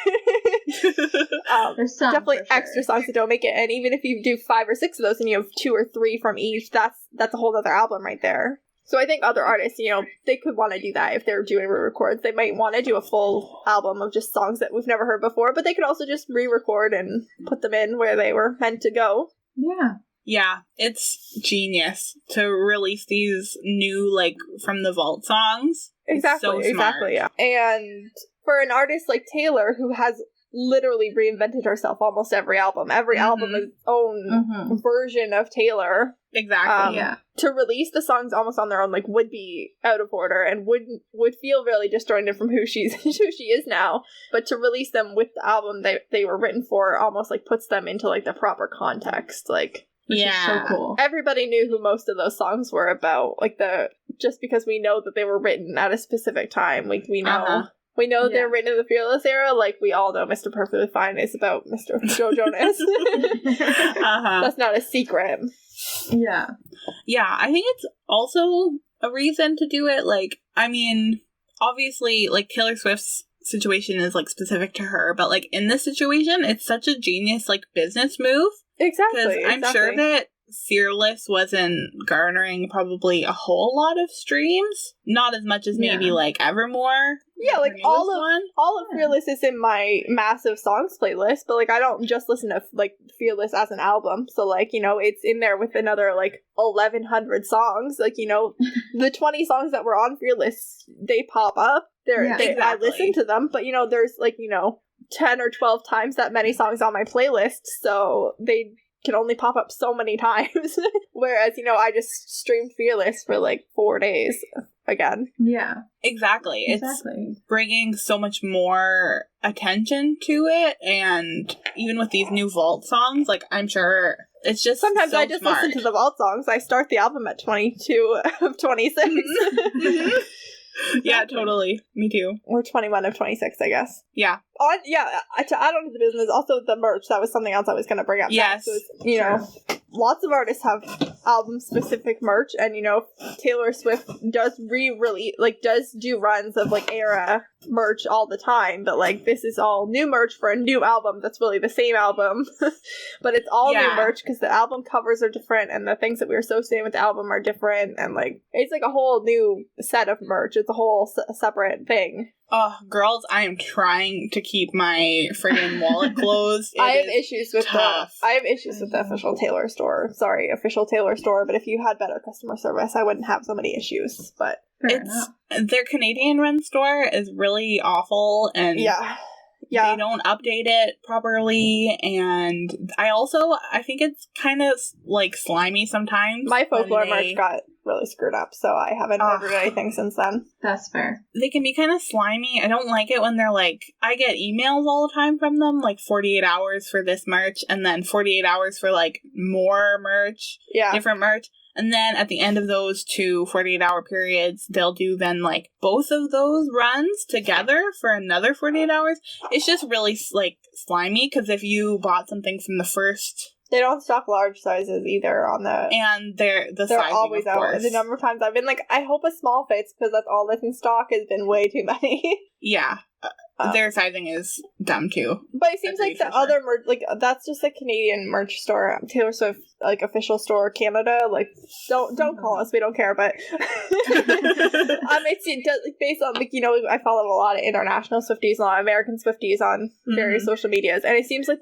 Speaker 1: there's some
Speaker 3: definitely extra songs that don't make it. And even if you do 5 or 6 of those and you have 2 or 3 from each, that's a whole other album right there. So I think other artists, you know, they could want to do that if they're doing re-records. They might want to do a full album of just songs that we've never heard before, but they could also just re-record and put them in where they were meant to go.
Speaker 1: Yeah.
Speaker 2: Yeah, it's genius to release these new, like, from the Vault songs.
Speaker 3: Exactly, exactly, yeah. And for an artist like Taylor, who has literally reinvented herself almost every album. Every album is its own version of Taylor.
Speaker 2: Exactly.
Speaker 3: To release the songs almost on their own, like, would be out of order and would feel really disjointed from who she is now. But to release them with the album they were written for almost, like, puts them into, like, the proper context. Like,
Speaker 1: which is so cool.
Speaker 3: Everybody knew who most of those songs were about. Like, just because we know that they were written at a specific time. Like, we know. We know they're written in the Fearless era, like we all know Mr. Perfectly Fine is about Mr. Joe Jonas. That's not a secret.
Speaker 1: Yeah.
Speaker 2: Yeah, I think it's also a reason to do it. Like, I mean, obviously, like, Taylor Swift's situation is, like, specific to her, but, like, in this situation, it's such a genius, like, business move.
Speaker 3: Exactly.
Speaker 2: Because I'm sure that Fearless wasn't garnering probably a whole lot of streams. Not as much as maybe, like, Evermore.
Speaker 3: Yeah, like, all of Fearless is in my massive songs playlist, but, like, I don't just listen to, like, Fearless as an album. So, like, you know, it's in there with another, like, 1,100 songs. Like, you know, the 20 songs that were on Fearless, they pop up.
Speaker 2: Exactly.
Speaker 3: I listen to them, but, you know, there's, like, you know, 10 or 12 times that many songs on my playlist, so they can only pop up so many times. Whereas, you know, I just streamed Fearless for, like, 4 days again.
Speaker 1: Yeah.
Speaker 2: Exactly. It's bringing so much more attention to it, and even with these new Vault songs, like, I'm sure it's just
Speaker 3: sometimes
Speaker 2: so
Speaker 3: I just
Speaker 2: smart.
Speaker 3: listen to the Vault songs. I start the album at 22 of 26.
Speaker 2: Yeah, totally. Me too.
Speaker 3: Or 21 of 26, I guess.
Speaker 2: Yeah.
Speaker 3: To add on to the business, also the merch, that was something else I was going to bring up.
Speaker 2: Yes.
Speaker 3: So you know, lots of artists have album-specific merch, and, you know, Taylor Swift does re-release, like, does do runs of, like, era merch all the time, but, like, this is all new merch for a new album that's really the same album, but it's all new merch because the album covers are different, and the things that we're associating with the album are different, and, like, it's, like, a whole new set of merch. It's a whole separate thing.
Speaker 2: Oh, girls, I am trying to keep my friggin' wallet closed.
Speaker 3: I have issues with the official Taylor store. Sorry, official Taylor store, but if you had better customer service, I wouldn't have so many issues. But
Speaker 1: Fair enough.
Speaker 2: Their Canadian run store is really awful, and they don't update it properly, and I think it's kind of like slimy sometimes.
Speaker 3: My folklore merch got really screwed up, so I haven't ordered anything since then.
Speaker 1: That's fair.
Speaker 2: They can be kind of slimy. I don't like it when they're like, I get emails all the time from them, like 48 hours for this merch, and then 48 hours for like more merch, different merch. And then at the end of those 2 48-hour periods, they'll do then like both of those runs together for another 48 hours. It's just really like slimy, because if you bought something from the first...
Speaker 3: They don't stock large sizes either on the... And
Speaker 2: they're sizing,
Speaker 3: always
Speaker 2: of
Speaker 3: out.
Speaker 2: course.
Speaker 3: And the number of times I've been like, I hope a small fits, because that's all that's in stock has been way too many.
Speaker 2: Yeah. Their sizing is dumb too.
Speaker 3: But it seems like the other merch, like, that's just a Canadian merch store. Taylor Swift, like, official store Canada. Like, don't call us, we don't care. But it does, like, based on, like, you know, I follow a lot of international Swifties, a lot of American Swifties on various social medias, and it seems like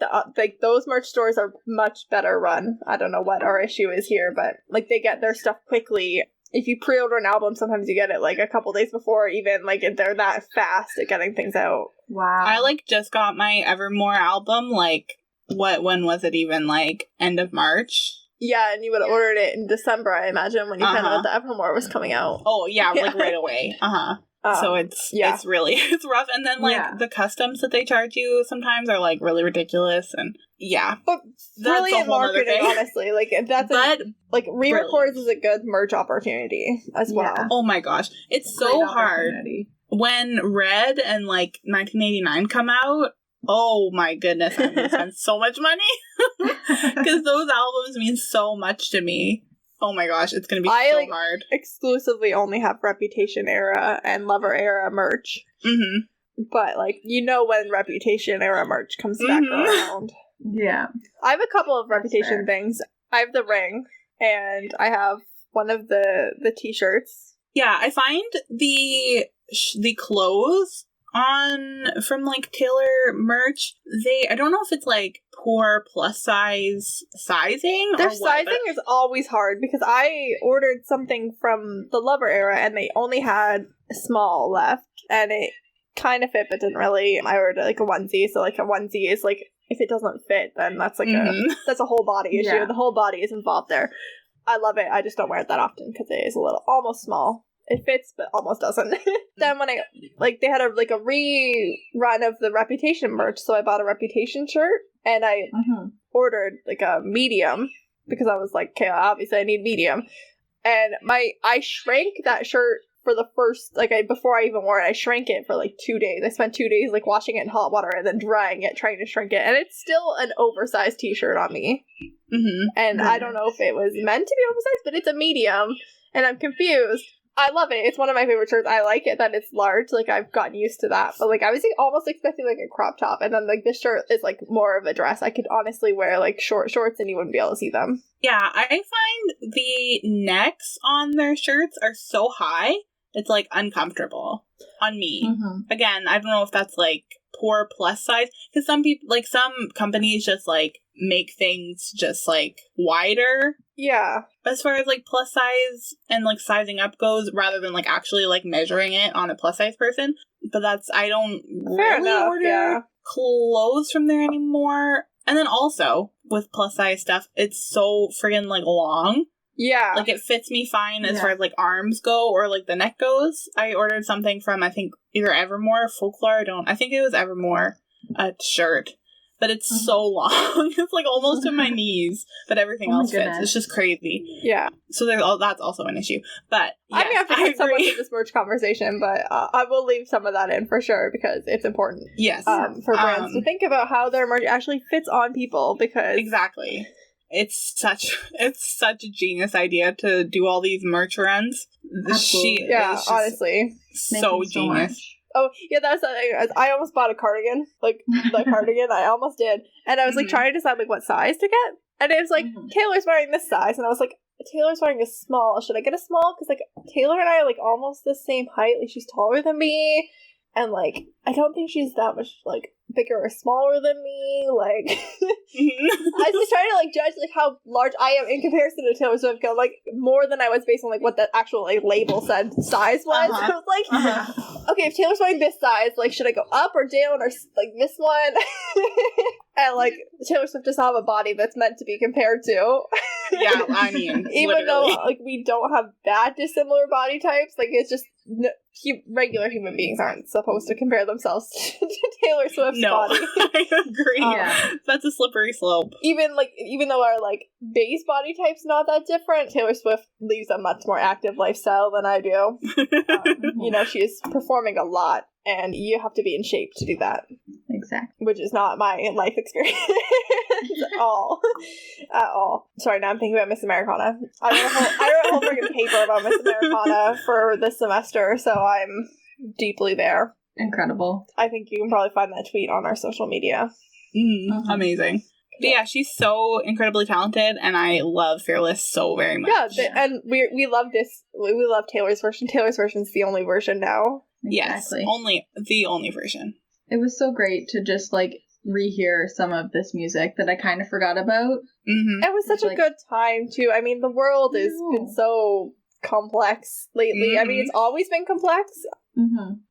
Speaker 3: those merch stores are much better run. I don't know what our issue is here, but like they get their stuff quickly. If you pre-order an album, sometimes you get it like a couple days before, even like they're that fast at getting things out.
Speaker 1: Wow.
Speaker 2: I like just got my Evermore album, like when was it even, like end of March?
Speaker 3: Yeah, and you would have ordered it in December, I imagine, when you found out that Evermore was coming out.
Speaker 2: Oh yeah, like right away. So it's really, it's rough. And then like the customs that they charge you sometimes are like really ridiculous, and
Speaker 3: but brilliant marketing, honestly. Like that's like re-records is a good merch opportunity as well.
Speaker 2: Oh my gosh, it's so hard when Red and like 1989 come out. Oh my goodness, I'm gonna spend so much money because those albums mean so much to me. Oh my gosh, it's gonna be so hard.
Speaker 3: Exclusively only have Reputation era and Lover era merch. But like, you know, when Reputation era merch comes back around.
Speaker 1: Yeah.
Speaker 3: I have a couple of Reputation things. I have the ring, and I have one of the t-shirts.
Speaker 2: Yeah, I find the clothes from like Taylor merch, I don't know if it's like poor plus size sizing.
Speaker 3: Their sizing is always hard, because I ordered something from the Lover era and they only had a small left, and it kind of fit but didn't really. I ordered like a onesie, so like a onesie is like, if it doesn't fit, then that's like that's a whole body issue. The whole body is involved there. I love it. I just don't wear it that often because it is a little almost small. It fits, but almost doesn't. Then when they had a rerun of the Reputation merch, so I bought a Reputation shirt, and I ordered like a medium, because I was like, okay, obviously I need medium. And I shrank that shirt for the first, before I even wore it, I shrank it for like 2 days. I spent 2 days like washing it in hot water and then drying it, trying to shrink it. And it's still an oversized t-shirt on me. And I don't know if it was meant to be oversized, but it's a medium, and I'm confused. I love it. It's one of my favorite shirts. I like it that it's large. Like, I've gotten used to that. But, like, I was almost expecting, like, a crop top. And then, like, this shirt is, like, more of a dress. I could honestly wear, like, short shorts and you wouldn't be able to see them.
Speaker 2: Yeah, I find the necks on their shirts are so high, it's, like, uncomfortable on me. Again, I don't know if that's, like, poor plus size. Because some people, like, some companies just, like, make things just, like, wider.
Speaker 3: Yeah.
Speaker 2: As far as, like, plus size and, like, sizing up goes, rather than, like, actually, like, measuring it on a plus size person. But I don't really order clothes from there anymore. And then also, with plus size stuff, it's so friggin', like, long.
Speaker 3: Yeah.
Speaker 2: Like, it fits me fine as far as, like, arms go or, like, the neck goes. I ordered something from, I think, either Evermore or Folklore. I think it was Evermore, a shirt. But it's so long. It's, like, almost to my knees. But everything else fits. It's just crazy.
Speaker 3: Yeah.
Speaker 2: So that's also an issue. But, yes,
Speaker 3: I may have to put so much of this merch conversation, but I will leave some of that in for sure, because it's important.
Speaker 2: Yes.
Speaker 3: For brands to think about how their merch actually fits on people, because...
Speaker 2: Exactly. It's such a genius idea to do all these merch runs.
Speaker 1: Absolutely.
Speaker 3: Honestly.
Speaker 2: So genius.
Speaker 3: Oh, yeah, that's I almost bought a cardigan. Like, the cardigan, I almost did. And I was, like, trying to decide, like, what size to get. And it was, like, Taylor's wearing this size. And I was, like, Taylor's wearing a small. Should I get a small? Because, like, Taylor and I are, like, almost the same height. Like, she's taller than me. And, like, I don't think she's that much, like, bigger or smaller than me. Like, I was trying to like judge like how large I am in comparison to Taylor Swift. Like more than I was based on like what the actual like label said size was. I was like, okay, if Taylor's wearing this size, like should I go up or down or like this one? And like Taylor Swift does not have a body that's meant to be compared to.
Speaker 2: Yeah, I mean,
Speaker 3: even though like we don't have that dissimilar body types, like it's just regular human beings aren't supposed to compare themselves to Taylor Swift's body.
Speaker 2: I agree. That's a slippery slope.
Speaker 3: Even though our like base body type's not that different, Taylor Swift leads a much more active lifestyle than I do. You know, she is performing a lot, and you have to be in shape to do that.
Speaker 1: Exactly.
Speaker 3: Which is not my life experience at all. Sorry, now I'm thinking about Miss Americana. I wrote a whole freaking paper about Miss Americana for this semester, so I'm deeply there.
Speaker 1: Incredible.
Speaker 3: I think you can probably find that tweet on our social media.
Speaker 2: Amazing. But yeah, she's so incredibly talented, and I love Fearless so very much.
Speaker 3: Yeah, and we love this. We love Taylor's version. Taylor's version's the only version now.
Speaker 1: Exactly.
Speaker 2: Yes, the only version.
Speaker 1: It was so great to just like rehear some of this music that I kind of forgot about.
Speaker 3: It was such a good time too. I mean, the world has been so complex lately. I mean, it's always been complex,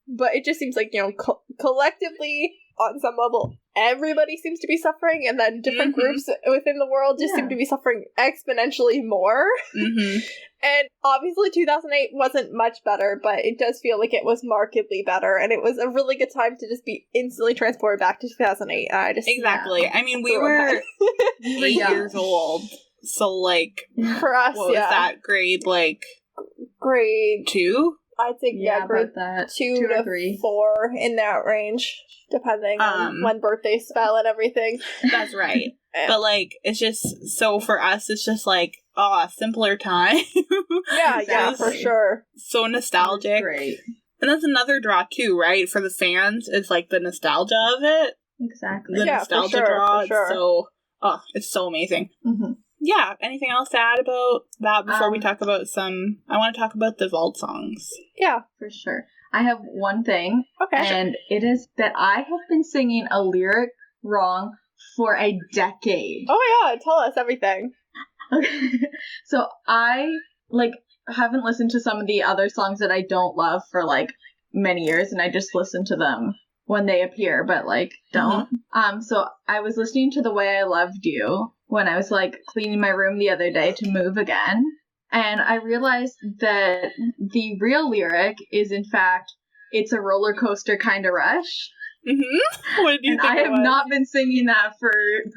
Speaker 3: but it just seems like, you know, collectively on some level everybody seems to be suffering, and then different groups within the world just seem to be suffering exponentially more. And obviously 2008 wasn't much better, but it does feel like it was markedly better, and it was a really good time to just be instantly transported back to 2008.
Speaker 2: Exactly. I mean, we were 8 years old, so like
Speaker 3: for us,
Speaker 2: what was that grade? Like
Speaker 3: grade
Speaker 2: 2?
Speaker 3: I'd say grade
Speaker 1: that.
Speaker 3: 2 to 4 in that range, depending on when birthdays fell and everything.
Speaker 2: That's right. But like, it's just so for us, it's just like a simpler time.
Speaker 3: Yeah, for sure.
Speaker 2: So nostalgic.
Speaker 1: Great.
Speaker 2: And that's another draw too, right? For the fans, it's like the nostalgia of it.
Speaker 1: Exactly.
Speaker 2: The nostalgia draw.
Speaker 3: For sure.
Speaker 2: So, it's so amazing. Yeah. Anything else to add about that before we talk about some? I want to talk about the vault songs.
Speaker 3: Yeah,
Speaker 1: for sure. I have one thing.
Speaker 3: Okay.
Speaker 1: And it is that I have been singing a lyric wrong for a decade.
Speaker 3: Oh my god, tell us everything.
Speaker 1: Okay. So I haven't listened to some of the other songs that I don't love for like many years, and I just listen to them when they appear, but like don't. So I was listening to The Way I Loved You when I was like cleaning my room the other day to move again, and I realized that the real lyric is in fact, "It's a roller coaster kind of rush."
Speaker 2: What do you think?
Speaker 1: I have not been singing that for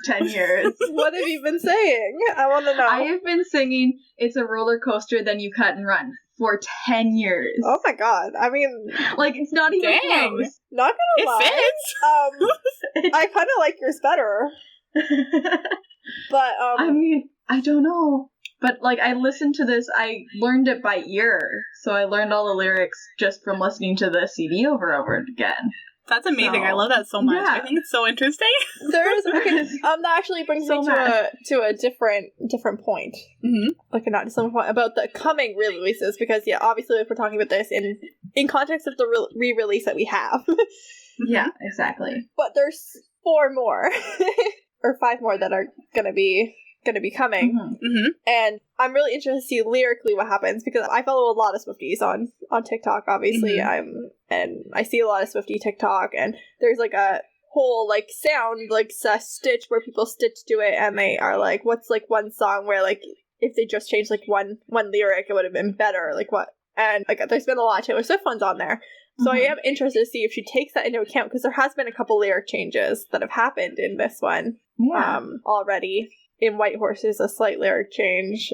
Speaker 1: 10 years.
Speaker 3: What have you been saying? I want to know.
Speaker 1: I have been singing "It's a roller coaster, then you cut and run" for 10 years.
Speaker 3: Oh my god. I mean,
Speaker 1: like, it's not even close.
Speaker 3: Not gonna lie.
Speaker 2: It fits.
Speaker 3: I kind of like yours better. But,
Speaker 1: I mean, I don't know. But, like, I listened to this, I learned it by ear. So I learned all the lyrics just from listening to the CD over and over again.
Speaker 2: That's amazing. I love that so much. Yeah. I think it's so interesting.
Speaker 3: There's that actually brings me to a different point. Like not to some point about the coming re-releases, because obviously if we're talking about this in context of the re-release that we have.
Speaker 1: Yeah, exactly.
Speaker 3: But there's 4 more or 5 more that are gonna be coming. And I'm really interested to see lyrically what happens, because I follow a lot of Swifties on TikTok, obviously. And I see a lot of Swiftie TikTok, and there's like a whole like sound like stitch where people stitch to it, and they are like, what's like one song where like if they just changed like one lyric it would have been better, like what? And like there's been a lot of Taylor Swift ones on there. So I am interested to see if she takes that into account, because there has been a couple lyric changes that have happened in this one already. In White Horse is a slight lyric change.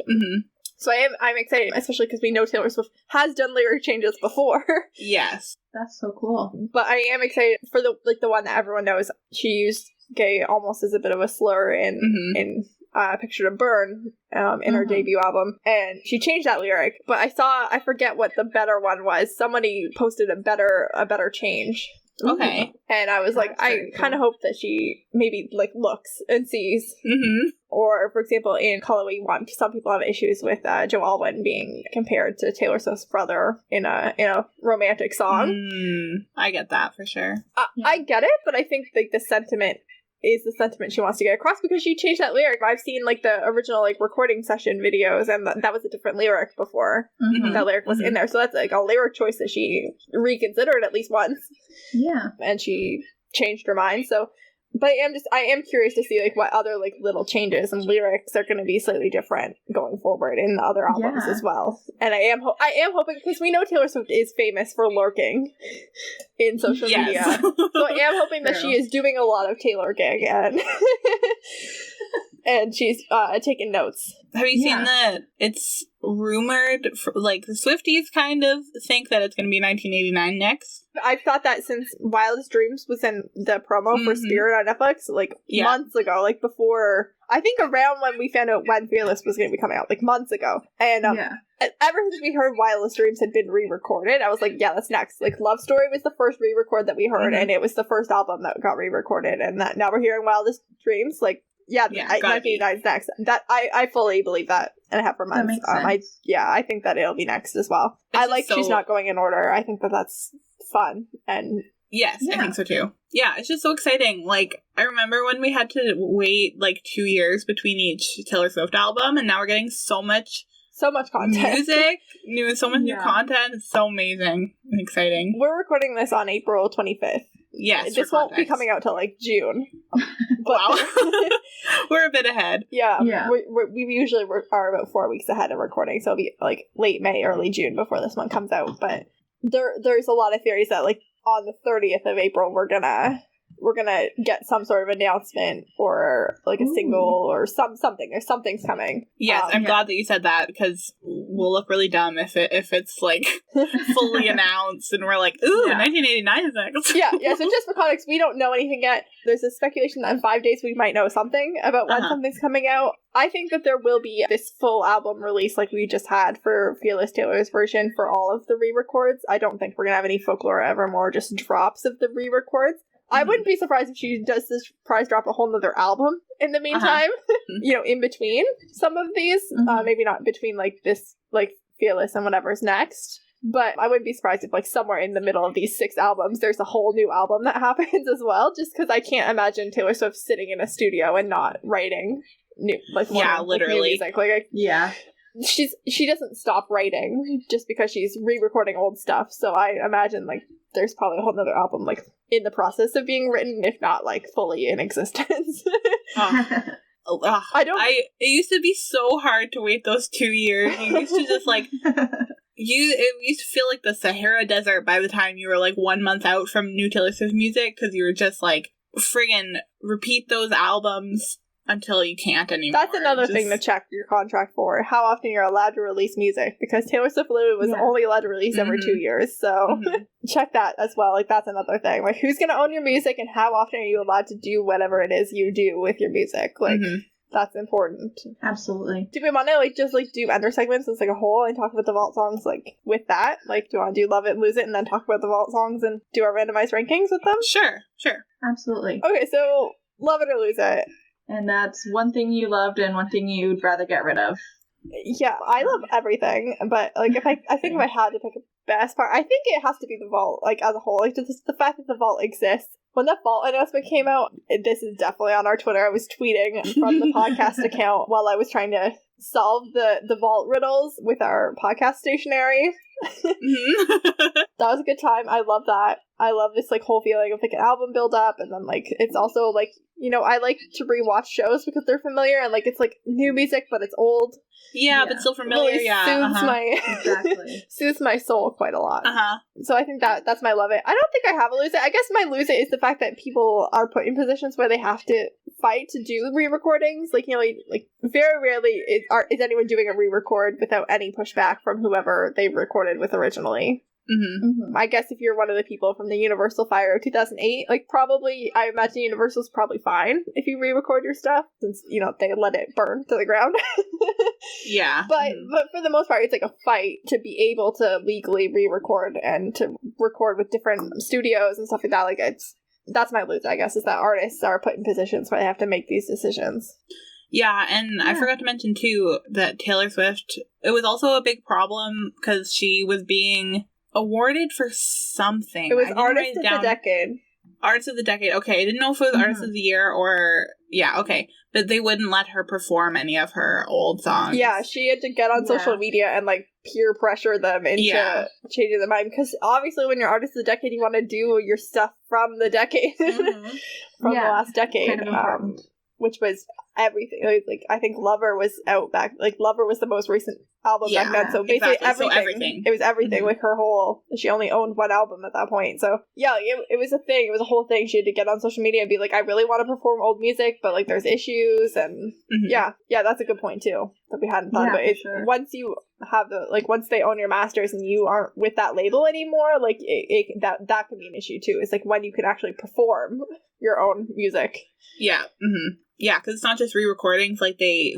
Speaker 3: So I'm excited, especially because we know Taylor Swift has done lyric changes before.
Speaker 2: Yes.
Speaker 1: That's so cool.
Speaker 3: But I am excited for the one that everyone knows. She used gay almost as a bit of a slur in Picture to Burn in her debut album, and she changed that lyric. But I forget what the better one was. Somebody posted a better change.
Speaker 2: Okay.
Speaker 3: And I was like, I kind of hope that she maybe like looks and sees.
Speaker 2: Mm-hmm.
Speaker 3: Or, for example, in Call It What You Want, some people have issues with Joe Alwyn being compared to Taylor Swift's brother in a romantic song.
Speaker 2: I get that for sure.
Speaker 3: I get it, but I think like the sentiment is the sentiment she wants to get across because she changed that lyric. I've seen like the original like recording session videos, and that was a different lyric before that lyric was in there. So that's like a lyric choice that she reconsidered at least once.
Speaker 1: Yeah,
Speaker 3: and she changed her mind. So, but I am curious to see like what other like little changes and lyrics are going to be slightly different going forward in the other albums as well. And I am hoping, because we know Taylor Swift is famous for lurking in social media, so I am hoping that she is doing a lot of Taylorking and she's taking notes.
Speaker 2: Have you seen that it's rumored, like, the Swifties kind of think that it's going to be 1989 next?
Speaker 3: I've thought that since Wildest Dreams was in the promo for Spirit on Netflix, like, months ago, like, before, I think around when we found out when Fearless was going to be coming out, like, months ago. And ever since we heard Wildest Dreams had been re-recorded, I was like, yeah, that's next. Like, Love Story was the first re-record that we heard, and it was the first album that got re-recorded, and that now we're hearing Wildest Dreams, like, 1989 is next. That I fully believe that, and I have for months. I think that it'll be next as well. I like she's not going in order. I think that that's fun, and
Speaker 2: yes, I think so too. Yeah, it's just so exciting. Like, I remember when we had to wait like 2 years between each Taylor Swift album, and now we're getting so much
Speaker 3: content,
Speaker 2: music, so much new content. It's so amazing and exciting.
Speaker 3: We're recording this on April 25th.
Speaker 2: Yes,
Speaker 3: this won't be coming out till like June.
Speaker 2: Wow, we're a bit ahead.
Speaker 3: Yeah. We usually are about 4 weeks ahead of recording, so it'll be like late May, early June before this one comes out. But there's a lot of theories that like on the 30th of April we're gonna get some sort of announcement or like a single or something. There's something's coming.
Speaker 2: Yes, I'm glad that you said that, because we'll look really dumb if it's like fully announced and we're like, ooh, 1989 is next.
Speaker 3: Yeah. So just for context, we don't know anything yet. There's a speculation that in 5 days we might know something about when something's coming out. I think that there will be this full album release like we just had for Fearless Taylor's version for all of the re-records. I don't think we're gonna have any Folklore Evermore, just drops of the re-records. I wouldn't be surprised if she does this surprise drop a whole nother album in the meantime, in between some of these. Maybe not between like this, like Fearless and whatever's next. But I wouldn't be surprised if like somewhere in the middle of these 6 albums, there's a whole new album that happens as well. Just because I can't imagine Taylor Swift sitting in a studio and not writing new, like,
Speaker 2: literally.
Speaker 3: New music. She doesn't stop writing just because she's re-recording old stuff. So I imagine like there's probably a whole nother album like in the process of being written, if not like fully in existence.
Speaker 2: It used to be so hard to wait those 2 years. You used to just like it used to feel like the Sahara Desert by the time you were like 1 month out from new Taylor Swift music, because you were just like friggin' repeat those albums until you can't anymore.
Speaker 3: That's another thing to check your contract for, how often you're allowed to release music, because Taylor Swift was only allowed to release every 2 years, so check that as well. Like, that's another thing. Like, who's gonna own your music, and how often are you allowed to do whatever it is you do with your music? Like, that's important.
Speaker 1: Absolutely.
Speaker 3: Do we want to, like, just, like, do ender segments as, like, a whole and talk about the vault songs, like, with that? Like, do you want to do Love It, Lose It, and then talk about the vault songs and do our randomized rankings with them?
Speaker 2: Sure.
Speaker 1: Absolutely.
Speaker 3: Okay, so, Love It or Lose It.
Speaker 1: And that's one thing you loved and one thing you'd rather get rid of.
Speaker 3: Yeah, I love everything, but, like, if I think if I had to pick a best part, I think it has to be the vault, like, as a whole. Like, just the fact that the vault exists. When the vault announcement came out, this is definitely on our Twitter, I was tweeting from the podcast account while I was trying to solve the vault riddles with our podcast stationery. That was a good time. I love that. I love this, like, whole feeling of, like, an album build up, and then, like, it's also, like, I like to rewatch shows because they're familiar, and, like, it's, like, new music, but it's old.
Speaker 2: Yeah, but still familiar,
Speaker 3: really soothes my soul quite a lot. So I think that's my love it. I don't think I have a lose it. I guess my lose it is the fact that people are put in positions where they have to fight to do re-recordings. Like, like very rarely is anyone doing a re-record without any pushback from whoever they recorded with originally. I guess if you're one of the people from the Universal fire of 2008, like, probably, I imagine Universal's probably fine if you re-record your stuff, since, you know, they let it burn to the ground.
Speaker 2: Yeah.
Speaker 3: But for the most part, it's like a fight to be able to legally re-record and to record with different studios and stuff like that. Like, that's my lose, I guess, is that artists are put in positions where they have to make these decisions.
Speaker 2: Yeah, and I forgot to mention, too, that Taylor Swift, it was also a big problem because she was being awarded for something.
Speaker 3: It was Artist of the Decade.
Speaker 2: Artist of the Decade. Okay, I didn't know if it was Artist of the Year or... Yeah, okay. But they wouldn't let her perform any of her old songs.
Speaker 3: Yeah, she had to get on social media and, like, peer pressure them into changing their mind. Because obviously when you're Artist of the Decade, you want to do your stuff from the decade. From the last decade.
Speaker 1: Kind of important.
Speaker 3: Which was everything. Like, I think Lover was out back. Like, Lover was the most recent album back then. So basically everything. It was everything. Like, her whole... She only owned one album at that point. So, yeah, it was a thing. It was a whole thing. She had to get on social media and be like, I really want to perform old music, but, like, there's issues. And, yeah, that's a good point, too, that we hadn't thought about. Once you have once they own your masters and you aren't with that label anymore, like, that could be an issue, too. It's, like, when you can actually perform your own music.
Speaker 2: Yeah. Yeah, because it's not just re-recordings, like, they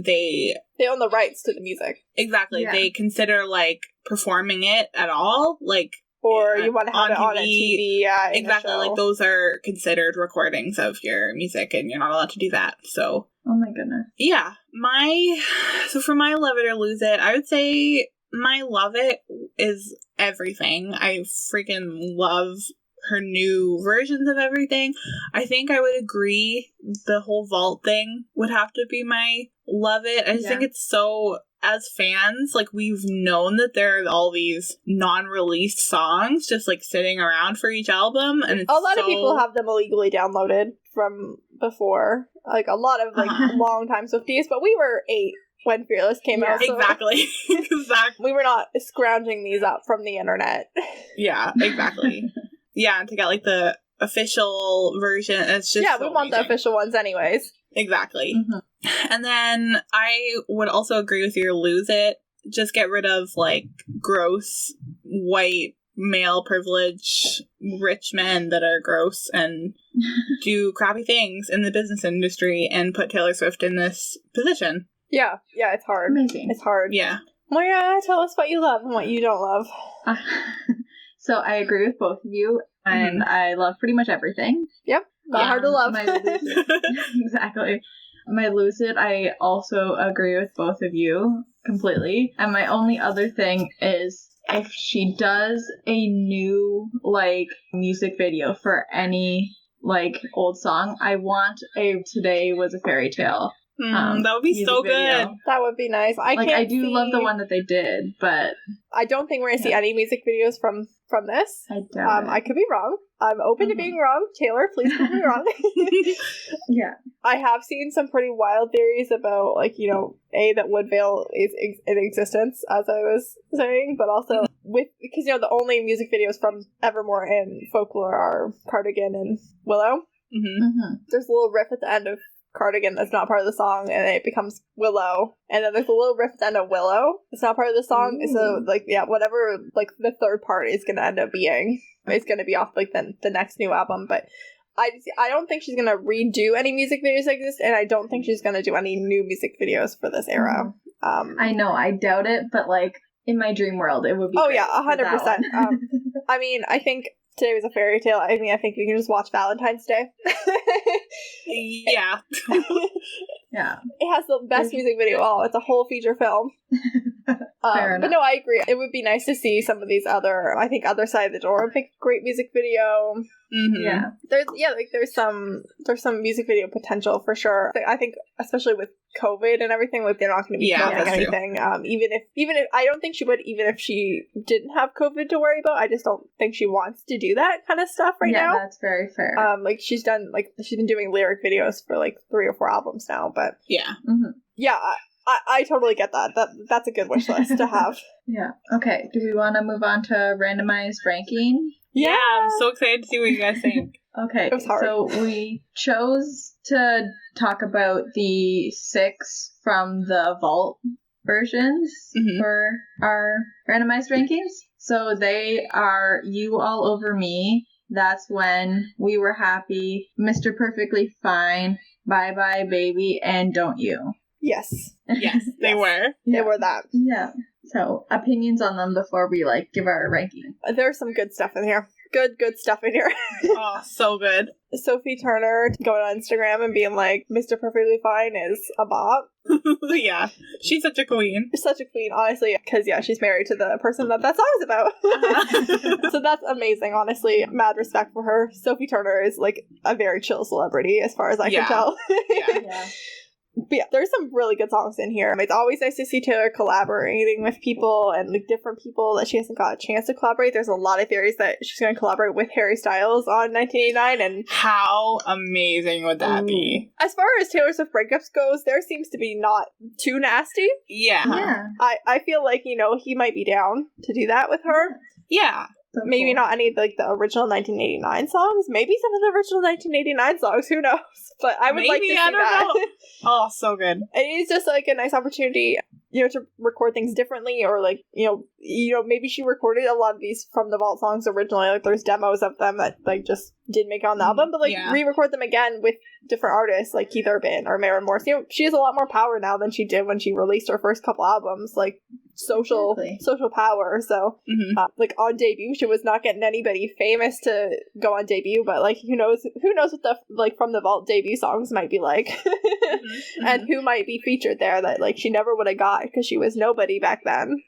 Speaker 3: own the rights to the music.
Speaker 2: Exactly. Yeah. They consider, like, performing it at all, like...
Speaker 3: Or you want to have it on a TV,
Speaker 2: exactly, like, those are considered recordings of your music, and you're not allowed to do that, so...
Speaker 1: Oh my goodness.
Speaker 2: Yeah. So for my love it or lose it, I would say my love it is everything. I freaking love her new versions of everything. I think I would agree the whole vault thing would have to be my love it. I just think it's so, as fans, like, we've known that there are all these non-released songs just, like, sitting around for each album, and it's
Speaker 3: a lot of people have them illegally downloaded from before. Like, a lot of, like, long-time Swifties, but we were 8 when Fearless came out. So
Speaker 2: exactly.
Speaker 3: We were not scrounging these up from the internet.
Speaker 2: Yeah, exactly. Yeah, and to get, like, the official version, it's just
Speaker 3: we want the official ones anyways.
Speaker 2: Exactly. And then I would also agree with your lose it. Just get rid of, like, gross, white, male privilege, rich men that are gross and do crappy things in the business industry and put Taylor Swift in this position.
Speaker 3: Yeah, it's hard.
Speaker 1: Amazing.
Speaker 3: It's hard.
Speaker 2: Yeah.
Speaker 3: Moira, tell us what you love and what you don't love.
Speaker 1: So I agree with both of you, and I love pretty much everything.
Speaker 3: Yep, not hard to love.
Speaker 1: Exactly. My lose it, I also agree with both of you completely. And my only other thing is if she does a new, like, music video for any, like, old song, I want a Today Was a Fairy Tale.
Speaker 2: That would be so good.
Speaker 3: That would be nice.
Speaker 1: I do love the one that they did, but
Speaker 3: I don't think we're gonna see any music videos from this.
Speaker 1: I don't.
Speaker 3: I could be wrong. I'm open to being wrong. Taylor, please prove me wrong.
Speaker 1: Yeah.
Speaker 3: I have seen some pretty wild theories about, like, you know, that Woodvale is in existence, as I was saying, but also because, you know, the only music videos from Evermore and Folklore are Cardigan and Willow. There's a little riff at the end of Cardigan that's not part of the song, and it becomes Willow, and then there's a little riff at the end of Willow. It's not part of the song. So, like, whatever, like, the third part is gonna end up being, it's gonna be off, like, the next new album. But I don't think she's gonna redo any music videos that exist, and I don't think she's gonna do any new music videos for this era.
Speaker 1: I know, I doubt it, but, like, in my dream world, it would be.
Speaker 3: Oh yeah, 100%. I mean, I think Today Was a Fairy Tale. I mean, I think you can just watch Valentine's Day.
Speaker 2: Yeah.
Speaker 1: Yeah.
Speaker 3: It has the best music video. Oh, it's a whole feature film. But no, I agree. It would be nice to see some of these other Side of the Door would make a great music video.
Speaker 1: Yeah.
Speaker 3: There's some music video potential for sure. I think especially with COVID and everything, like, they're not going to be filming anything. Even if I don't think she would, even if she didn't have COVID to worry about. I just don't think she wants to do that kind of stuff right now.
Speaker 1: Yeah, that's very fair.
Speaker 3: Like, she's been doing lyric videos for, like, 3 or 4 albums now, but
Speaker 2: yeah.
Speaker 3: Yeah, I totally get that. That's a good wish list to have.
Speaker 1: Yeah. Okay. Do we want to move on to randomized ranking?
Speaker 3: Yeah,
Speaker 2: I'm so excited to see what you guys think.
Speaker 1: Okay.
Speaker 3: It was hard.
Speaker 1: So we chose to talk about the 6 from the vault versions for our randomized rankings. So they are You All Over Me, That's When, We Were Happy, Mr. Perfectly Fine, Bye Bye Baby, and Don't You.
Speaker 3: Yes.
Speaker 2: Yes, they were.
Speaker 3: They were that.
Speaker 1: Yeah. So opinions on them before we give our ranking.
Speaker 3: There's some good stuff in here. Good stuff in here.
Speaker 2: Oh, so good.
Speaker 3: Sophie Turner going on Instagram and being like, Mr. Perfectly Fine is a bop.
Speaker 2: Yeah, she's such a queen.
Speaker 3: Such a queen, honestly, because, she's married to the person that song is about. So that's amazing, honestly. Mad respect for her. Sophie Turner is, a very chill celebrity, as far as I can tell.
Speaker 1: Yeah.
Speaker 3: But there's some really good songs in here. It's always nice to see Taylor collaborating with people and different people that she hasn't got a chance to collaborate. There's a lot of theories that she's going to collaborate with Harry Styles on 1989. And
Speaker 2: how amazing would that be?
Speaker 3: As far as Taylor Swift breakups goes, there seems to be not too nasty.
Speaker 2: Yeah.
Speaker 3: I feel like, he might be down to do that with her.
Speaker 2: Yeah.
Speaker 1: So
Speaker 3: maybe
Speaker 1: cool.
Speaker 3: not any of the original 1989 songs. Maybe some of the original 1989 songs. Who knows? But I would like to see that.
Speaker 2: Know. Oh, so good.
Speaker 3: It is just a nice opportunity, to record things differently, or maybe she recorded a lot of these from the Vault songs originally. There's demos of them that just didn't make it on the album, but re-record them again with different artists like Keith Urban or Maren Morris. She has a lot more power now than she did when she released her first couple albums. Social power. So on debut she was not getting anybody famous to go on debut, but who knows what the from the Vault debut songs might be like. And who might be featured there that she never would have got because she was nobody back then.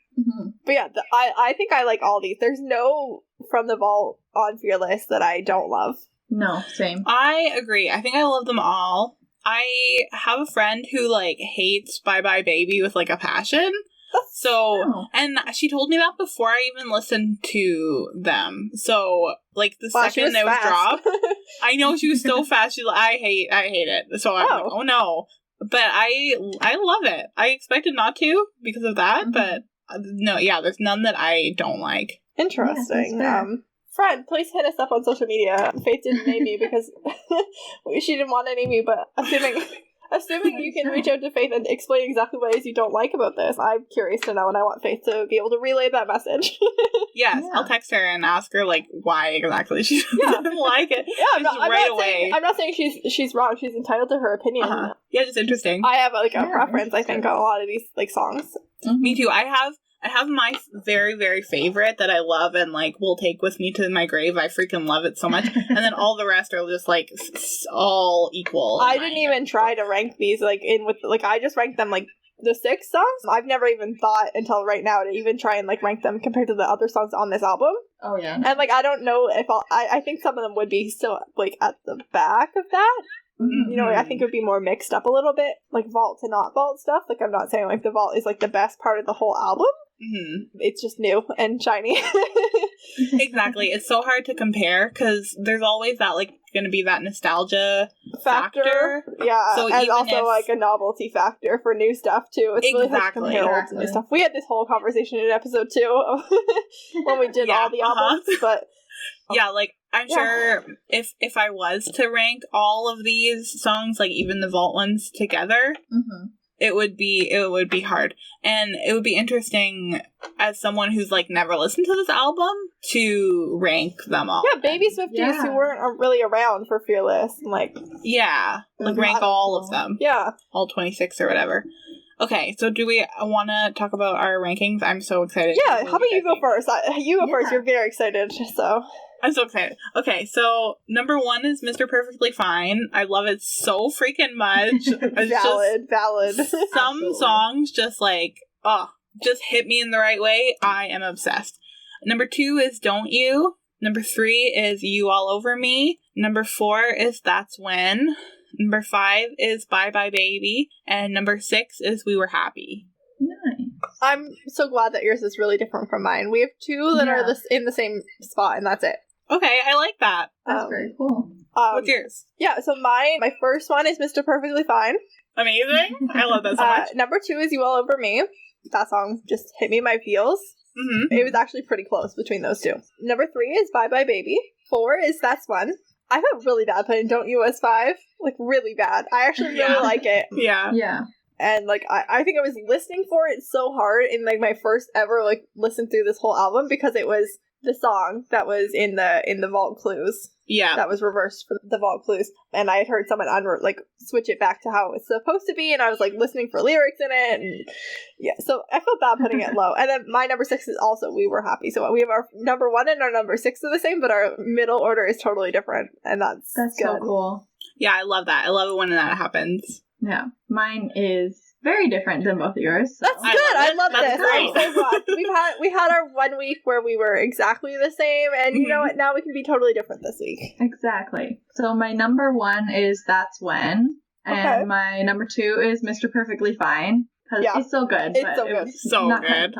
Speaker 3: But I think I like all these. There's no From the Vault on Fearless that I don't love.
Speaker 1: No, same.
Speaker 2: I agree. I think I love them all. I have a friend who hates Bye Bye Baby with a passion. And she told me that before I even listened to them. So, the second it was dropped, I know she was so fast. She's like, I hate it. So I'm like, oh no. But I love it. I expected not to because of that, but no, there's none that I don't like.
Speaker 3: Interesting. Fred, please hit us up on social media. Faith didn't name me because she didn't want to name me, but assuming you can reach out to Faith and explain exactly what it is you don't like about this, I'm curious to know, and I want Faith to be able to relay that message.
Speaker 2: Yes, I'll text her and ask her why exactly she doesn't like it.
Speaker 3: Yeah, I'm not saying she's wrong. She's entitled to her opinion.
Speaker 2: Yeah, just interesting.
Speaker 3: I have a preference, I think, on a lot of these songs.
Speaker 2: Me too. I have my very, very favorite that I love and will take with me to my grave. I freaking love it so much. And then all the rest are just all equal.
Speaker 3: I didn't even try to rank these I just ranked them the 6 songs. I've never even thought until right now to even try and rank them compared to the other songs on this album.
Speaker 1: Oh yeah.
Speaker 3: And I don't know if I think some of them would be still at the back of that. I think it would be more mixed up a little bit, Vault to not Vault stuff. I'm not saying the Vault is the best part of the whole album. It's just new and shiny.
Speaker 2: Exactly. It's so hard to compare because there's always that going to be that nostalgia factor.
Speaker 3: Yeah,
Speaker 2: so
Speaker 3: and also a novelty factor for new stuff too. It's really hard to compare old and new stuff. We had this whole conversation in episode 2 when we did all the albums, but
Speaker 2: I'm sure if I was to rank all of these songs, even the Vault ones together, it would be hard. And it would be interesting as someone who's never listened to this album to rank them all.
Speaker 3: Yeah, baby Swifties who weren't really around for Fearless.
Speaker 2: Rank all of them.
Speaker 3: Yeah.
Speaker 2: All 26 or whatever. Okay, so do we want to talk about our rankings? I'm so excited.
Speaker 3: Yeah, how about you go first? You go first. You're very excited, so...
Speaker 2: I'm so excited. Okay, so number 1 is Mr. Perfectly Fine. I love it so freaking much.
Speaker 3: Valid.
Speaker 2: Some
Speaker 1: Absolutely.
Speaker 2: songs just just hit me in the right way. I am obsessed. Number 2 is Don't You. Number 3 is You All Over Me. Number 4 is That's When. Number 5 is Bye Bye Baby. And number 6 is We Were Happy.
Speaker 1: Nice.
Speaker 3: I'm so glad that yours is really different from mine. We have 2 that are in the same spot, and that's it.
Speaker 2: Okay, I like that.
Speaker 1: That's very cool.
Speaker 2: What's yours?
Speaker 3: Yeah, so my first one is Mr. Perfectly Fine.
Speaker 2: Amazing. I love that so much.
Speaker 3: Number 2 is You All Over Me. That song just hit me in my feels. It was actually pretty close between those 2. Number 3 is Bye Bye Baby. 4 is That's One. I felt really bad putting Don't You as 5. Really bad. I actually really like it.
Speaker 2: Yeah.
Speaker 1: Yeah.
Speaker 3: And, like, I think I was listening for it so hard in, like, my first ever, like, listen through this whole album because it was the song that was in the Vault Clues.
Speaker 2: Yeah.
Speaker 3: That was reversed for the Vault Clues. And I had heard someone switch it back to how it was supposed to be, and I was, like, listening for lyrics in it, and yeah, so I felt bad putting it low. And then my number 6 is also We Were Happy. So we have our number 1 and our number 6 are the same, but our middle order is totally different, and that's good.
Speaker 1: so cool.
Speaker 2: Yeah, I love that. I love it when that happens.
Speaker 1: Yeah. Mine is very different than both of yours. So.
Speaker 3: That's good. I love
Speaker 2: That's
Speaker 3: this.
Speaker 2: great.
Speaker 3: I'm so glad. We had our 1 week where we were exactly the same, and you know what? Now we can be totally different this week.
Speaker 1: Exactly. So my number 1 is That's When, and my number 2 is Mr. Perfectly Fine, because it's so good.
Speaker 3: It's so good.
Speaker 2: So good.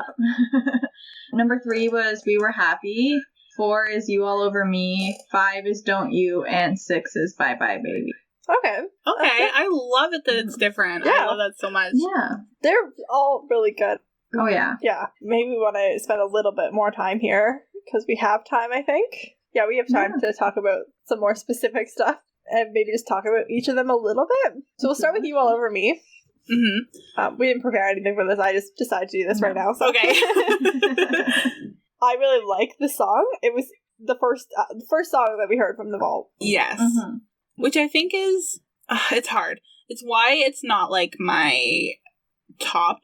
Speaker 1: Number 3 was We Were Happy. 4 is You All Over Me. 5 is Don't You, and 6 is Bye Bye Baby.
Speaker 3: Okay.
Speaker 2: I love it that it's different.
Speaker 3: Yeah.
Speaker 2: I love that so much.
Speaker 1: Yeah.
Speaker 3: They're all really good.
Speaker 1: Oh, yeah.
Speaker 3: Yeah. Maybe we want to spend a little bit more time here, because we have time, I think. Yeah, we have time to talk about some more specific stuff, and maybe just talk about each of them a little bit. So we'll start with You All Over Me.
Speaker 2: Mm-hmm.
Speaker 3: We didn't prepare anything for this. I just decided to do this right now. So.
Speaker 2: Okay.
Speaker 3: I really like the song. It was the first song that we heard from the Vault.
Speaker 2: Yes. Mm-hmm. Which I think is, it's hard. It's why it's not, like, my top,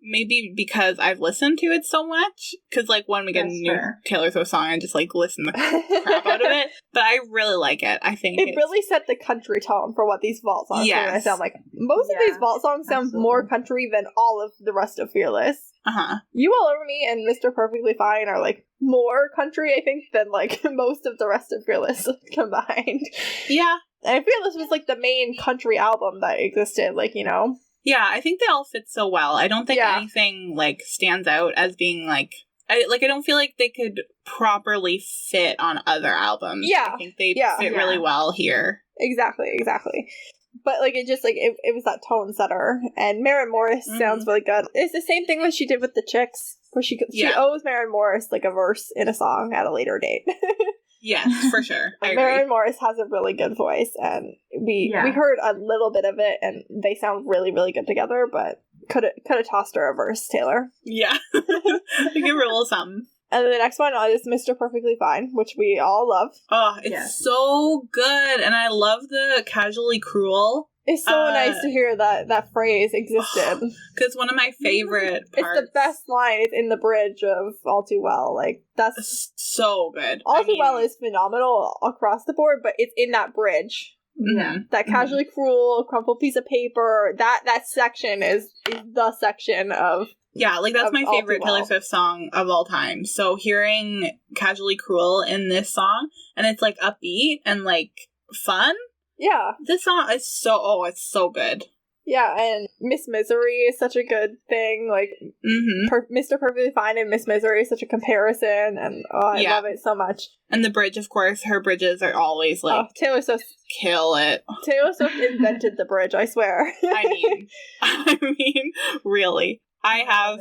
Speaker 2: maybe because I've listened to it so much. Because, like, when we get a new Taylor Swift song, I just, like, listen the crap out of it. But I really like it. I think
Speaker 3: it really set the country tone for what these Vault songs are going to sound like. Most of these Vault songs sound more country than all of the rest of Fearless. You All Over Me and Mr. Perfectly Fine are, like, more country, I think, than, like, most of the rest of Fearless combined.
Speaker 2: Yeah.
Speaker 3: And Fearless was, like, the main country album that existed, like, you know?
Speaker 2: Yeah, I think they all fit so well. I don't think anything, like, stands out as being, like... I don't feel like they could properly fit on other albums.
Speaker 3: Yeah.
Speaker 2: I think they fit really well here.
Speaker 3: Exactly. But, like, it just, like, it was that tone setter. And Maren Morris sounds really good. It's the same thing that she did with the Chicks, where she owes Maren Morris, like, a verse in a song at a later date.
Speaker 2: Yes, for sure.
Speaker 3: Maren Morris has a really good voice, and we heard a little bit of it, and they sound really, really good together, but could have tossed her a verse, Taylor.
Speaker 2: Yeah. Give her a little something.
Speaker 3: And then the next one is Mr. Perfectly Fine, which we all love.
Speaker 2: Oh, it's so good, and I love the casually cruel.
Speaker 3: It's so nice to hear that phrase existed.
Speaker 2: Because one of my favorite parts...
Speaker 3: It's the best line. It's in the bridge of All Too Well. Like, that's...
Speaker 2: so good.
Speaker 3: All Too Well is phenomenal across the board, but it's in that bridge.
Speaker 2: Yeah.
Speaker 3: That casually cruel, crumpled piece of paper, that section is the section of...
Speaker 2: Yeah, like, that's my favorite Taylor Swift song of all time. So hearing Casually Cruel in this song, and it's, like, upbeat and, like, fun...
Speaker 3: Yeah.
Speaker 2: This song is it's so good.
Speaker 3: Yeah, and Miss Misery is such a good thing. Like, Mr. Perfectly Fine and Miss Misery is such a comparison, and I love it so much.
Speaker 2: And the bridge, of course, her bridges are always, like,
Speaker 3: Taylor Swift.
Speaker 2: Kill it.
Speaker 3: Taylor Swift invented the bridge, I swear.
Speaker 2: I mean, really. I have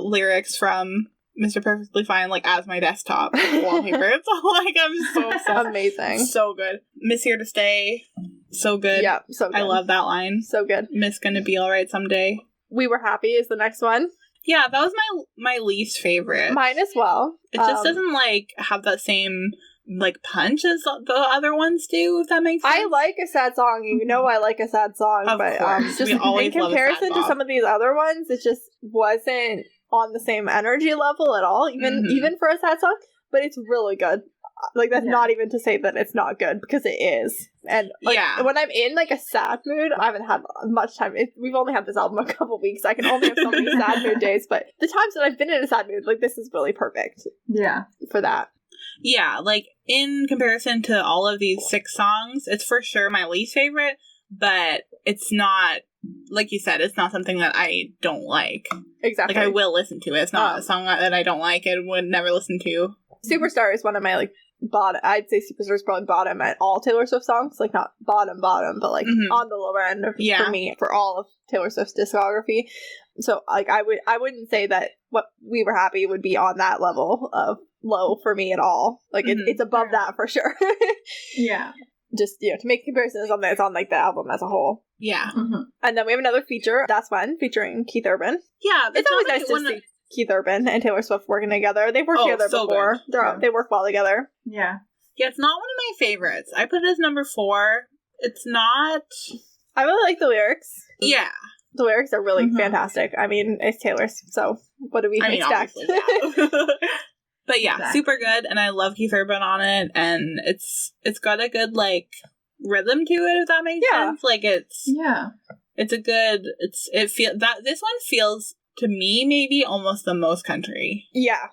Speaker 2: lyrics from Mr. Perfectly Fine, like, as my desktop wallpaper. It's all, like, I'm so
Speaker 3: amazing.
Speaker 2: So good. Miss Here to Stay. So good.
Speaker 3: Yeah, so good.
Speaker 2: I love that line.
Speaker 3: So good.
Speaker 2: Miss Gonna Be Alright Someday.
Speaker 3: We Were Happy is the next one.
Speaker 2: Yeah, that was my least favorite.
Speaker 3: Mine as well.
Speaker 2: It just doesn't, like, have that same, like, punch as the other ones do, if that makes sense.
Speaker 3: I like a sad song. You know I like a sad song.
Speaker 2: Of course.
Speaker 3: Just in comparison to some of these other ones, it just wasn't on the same energy level at all, even for a sad song, but it's really good. Like, that's not even to say that it's not good, because it is. And, like, when I'm in, like, a sad mood, I haven't had much time. We've only had this album a couple weeks. I can only have so many sad mood days, but the times that I've been in a sad mood, like, this is really perfect.
Speaker 1: Yeah.
Speaker 3: For that.
Speaker 2: Yeah, like, in comparison to all of these 6 songs, it's for sure my least favorite, but it's not, like you said, it's not something that I don't like.
Speaker 3: Exactly.
Speaker 2: Like, I will listen to it. It's not a song that I don't like and would never listen to.
Speaker 3: Superstar is one of my, like, bottom. I'd say Superstar is probably bottom at all Taylor Swift songs. Like, not bottom, but, like, on the lower end for me, for all of Taylor Swift's discography. So, like, I wouldn't say that what We Were Happy would be on that level of low for me at all. Like, it's above that for sure.
Speaker 1: Yeah.
Speaker 3: just, you know, to make comparisons on that's on like the album as a whole.
Speaker 2: Yeah.
Speaker 1: Mm-hmm.
Speaker 3: And then we have another feature, That's Fun, featuring Keith Urban.
Speaker 2: Yeah,
Speaker 3: It's always nice to see Keith Urban and Taylor Swift working together. They've worked together before. They work well together.
Speaker 1: Yeah.
Speaker 2: Yeah, it's not one of my favorites. I put it as number 4. It's not...
Speaker 3: I really like the lyrics.
Speaker 2: Yeah.
Speaker 3: The lyrics are really fantastic. I mean, it's Taylor, so what do we expect?
Speaker 2: Yeah. But yeah,
Speaker 1: Exactly.
Speaker 2: super good, and I love Keith Urban on it, and it's got a good, like, rhythm to it, if that makes sense. Like, it's a good, this one feels, to me, maybe almost the most country. Yeah.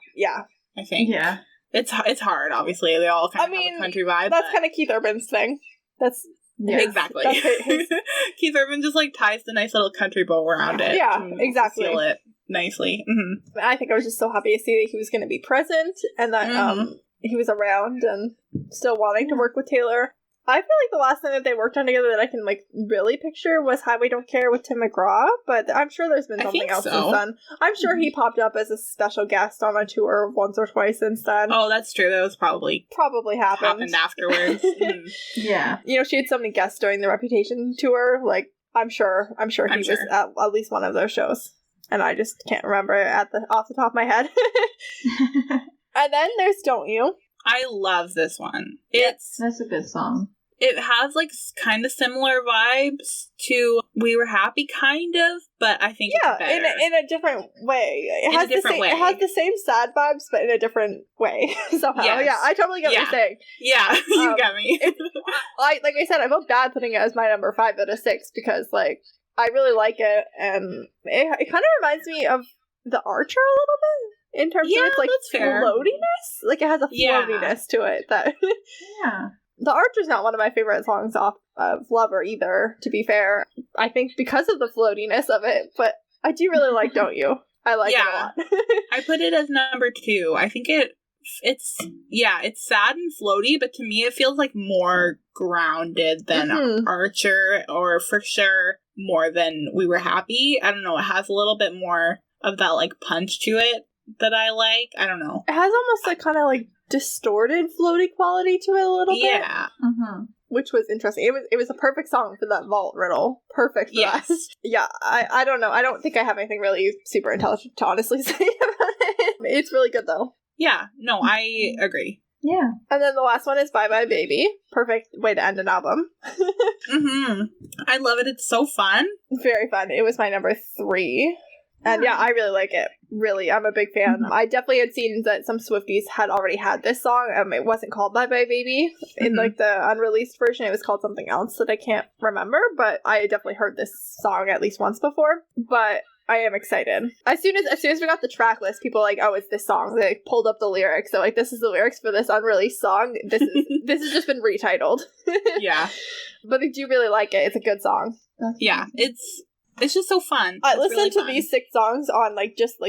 Speaker 2: I think.
Speaker 1: Yeah.
Speaker 2: It's hard, obviously. They all kind of have a country vibe.
Speaker 3: That's kind of Keith Urban's thing. That's...
Speaker 2: Yeah, exactly. Keith Urban just like ties the nice little country bow around it.
Speaker 3: Yeah, exactly.
Speaker 2: Seal it nicely. Mm-hmm.
Speaker 3: I think I was just so happy to see that he was going to be present and that he was around and still wanting to work with Taylor. I feel like the last thing that they worked on together that I can like really picture was Highway Don't Care with Tim McGraw, but I'm sure there's been something else since then. I'm sure he popped up as a special guest on a tour once or twice since then.
Speaker 2: Oh, that's true. That was probably happened
Speaker 3: afterwards.
Speaker 1: Yeah.
Speaker 3: You know, she had so many guests during the Reputation tour. Like, I'm sure he was at least one of those shows, and I just can't remember it off the top of my head. And then there's Don't You.
Speaker 2: I love this one.
Speaker 1: That's a good song.
Speaker 2: It has, like, kind of similar vibes to We Were Happy, kind of, but I think it's better.
Speaker 3: in a different way. It has the same sad vibes, but in a different way, somehow.
Speaker 2: Yes.
Speaker 3: Yeah, I totally get what you're saying.
Speaker 2: Yeah, you got me.
Speaker 3: Like I said, I felt bad putting it as my number 5 out of 6, because, like, I really like it, and it kind of reminds me of The Archer a little bit, in terms of its, like, floatiness. Like, it has a floatiness to it that...
Speaker 1: Yeah.
Speaker 3: The Archer's not one of my favorite songs off of Lover either, to be fair. I think because of the floatiness of it, but I do really like Don't You. I like it a lot.
Speaker 2: I put it as number 2. I think it's sad and floaty, but to me it feels like more grounded than Archer, or for sure more than We Were Happy. I don't know, it has a little bit more of that, like, punch to it that I like. I don't know.
Speaker 3: It has almost like kind of like distorted floaty quality to it a little bit.
Speaker 2: Yeah.
Speaker 1: Mm-hmm.
Speaker 3: Which was interesting. It was a perfect song for that vault riddle. Perfect for that. Yeah, I don't know. I don't think I have anything really super intelligent to honestly say about it. It's really good though.
Speaker 2: Yeah, no, I agree.
Speaker 1: Yeah.
Speaker 3: And then the last one is Bye Bye Baby. Perfect way to end an album.
Speaker 2: I love it. It's so fun.
Speaker 3: Very fun. It was my number 3. And yeah, I really like it. Really, I'm a big fan. I definitely had seen that some Swifties had already had this song. It wasn't called Bye Bye Baby. In like the unreleased version, it was called something else that I can't remember. But I definitely heard this song at least once before. But I am excited. As soon as we got the track list, people were like, oh, it's this song. They pulled up the lyrics. So like, this is the lyrics for this unreleased song. This has just been retitled.
Speaker 2: Yeah.
Speaker 3: But I do really like it. It's a good song.
Speaker 2: Yeah, it's just so fun.
Speaker 3: I listened to these 6 songs on just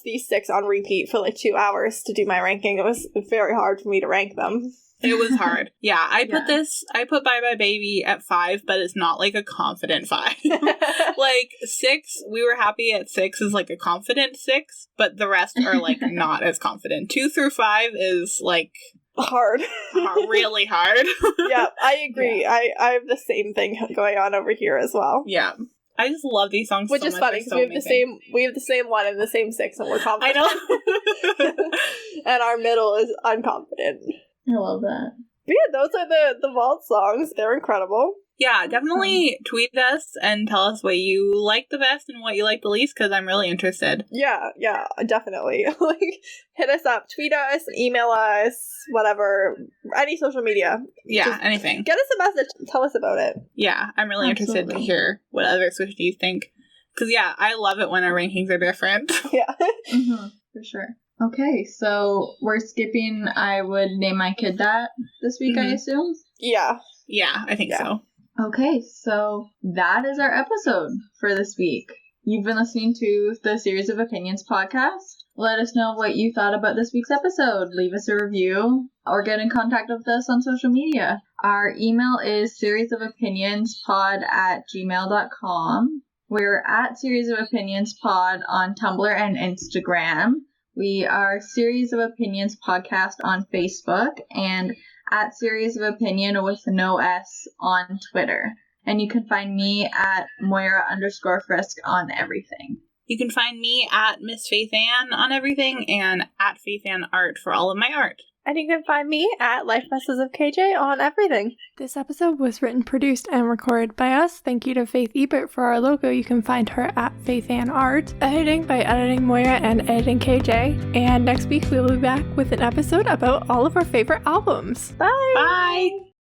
Speaker 3: these 6 on repeat for like 2 hours to do my ranking. It was very hard for me to rank them.
Speaker 2: It was hard. Yeah, I put Bye Bye Baby at 5, but it's not like a confident 5. Like 6, We Were Happy at 6 is like a confident 6, but the rest are like not as confident. 2 through 5 is like
Speaker 3: hard.
Speaker 2: Really hard.
Speaker 3: Yeah, I agree. Yeah. I have the same thing going on over here as well.
Speaker 2: Yeah. I just love these songs
Speaker 3: Which
Speaker 2: so
Speaker 3: is
Speaker 2: much.
Speaker 3: funny, because we have the same one and the same 6, and we're confident.
Speaker 2: I know.
Speaker 3: And our middle is unconfident.
Speaker 1: I love that.
Speaker 3: But yeah, those are the vault songs. They're incredible.
Speaker 2: Yeah, definitely tweet us and tell us what you like the best and what you like the least, because I'm really interested.
Speaker 3: Yeah, definitely. Like, hit us up, tweet us, email us, whatever, any social media.
Speaker 2: Yeah,
Speaker 3: just
Speaker 2: anything.
Speaker 3: Get us a message, tell us about it.
Speaker 2: Yeah, I'm really interested to hear what other Swifties think. Because, yeah, I love it when our rankings are different.
Speaker 3: Yeah.
Speaker 1: For sure. Okay, so we're skipping I Would Name My Kid That this week, I assume?
Speaker 3: Yeah.
Speaker 2: Yeah, I think so.
Speaker 1: Okay, so that is our episode for this week. You've been listening to the Series of Opinions podcast. Let us know what you thought about this week's episode. Leave us a review or get in contact with us on social media. Our email is seriesofopinionspod@gmail.com. We're at Series of Opinions Pod on Tumblr and Instagram. We are Series of Opinions Podcast on Facebook, and at Series of Opinion with no S on Twitter. And you can find me at Moira_Frisk on everything.
Speaker 2: You can find me at Miss Faith Ann on everything and at Faith Ann Art for all of my art.
Speaker 3: And you can find me at Life Messes of KJ on everything.
Speaker 4: This episode was written, produced, and recorded by us. Thank you to Faith Ebert for our logo. You can find her at Faith Ann Art. Editing by Editing Moira and Editing KJ. And next week we'll be back with an episode about all of our favorite albums.
Speaker 3: Bye!
Speaker 2: Bye!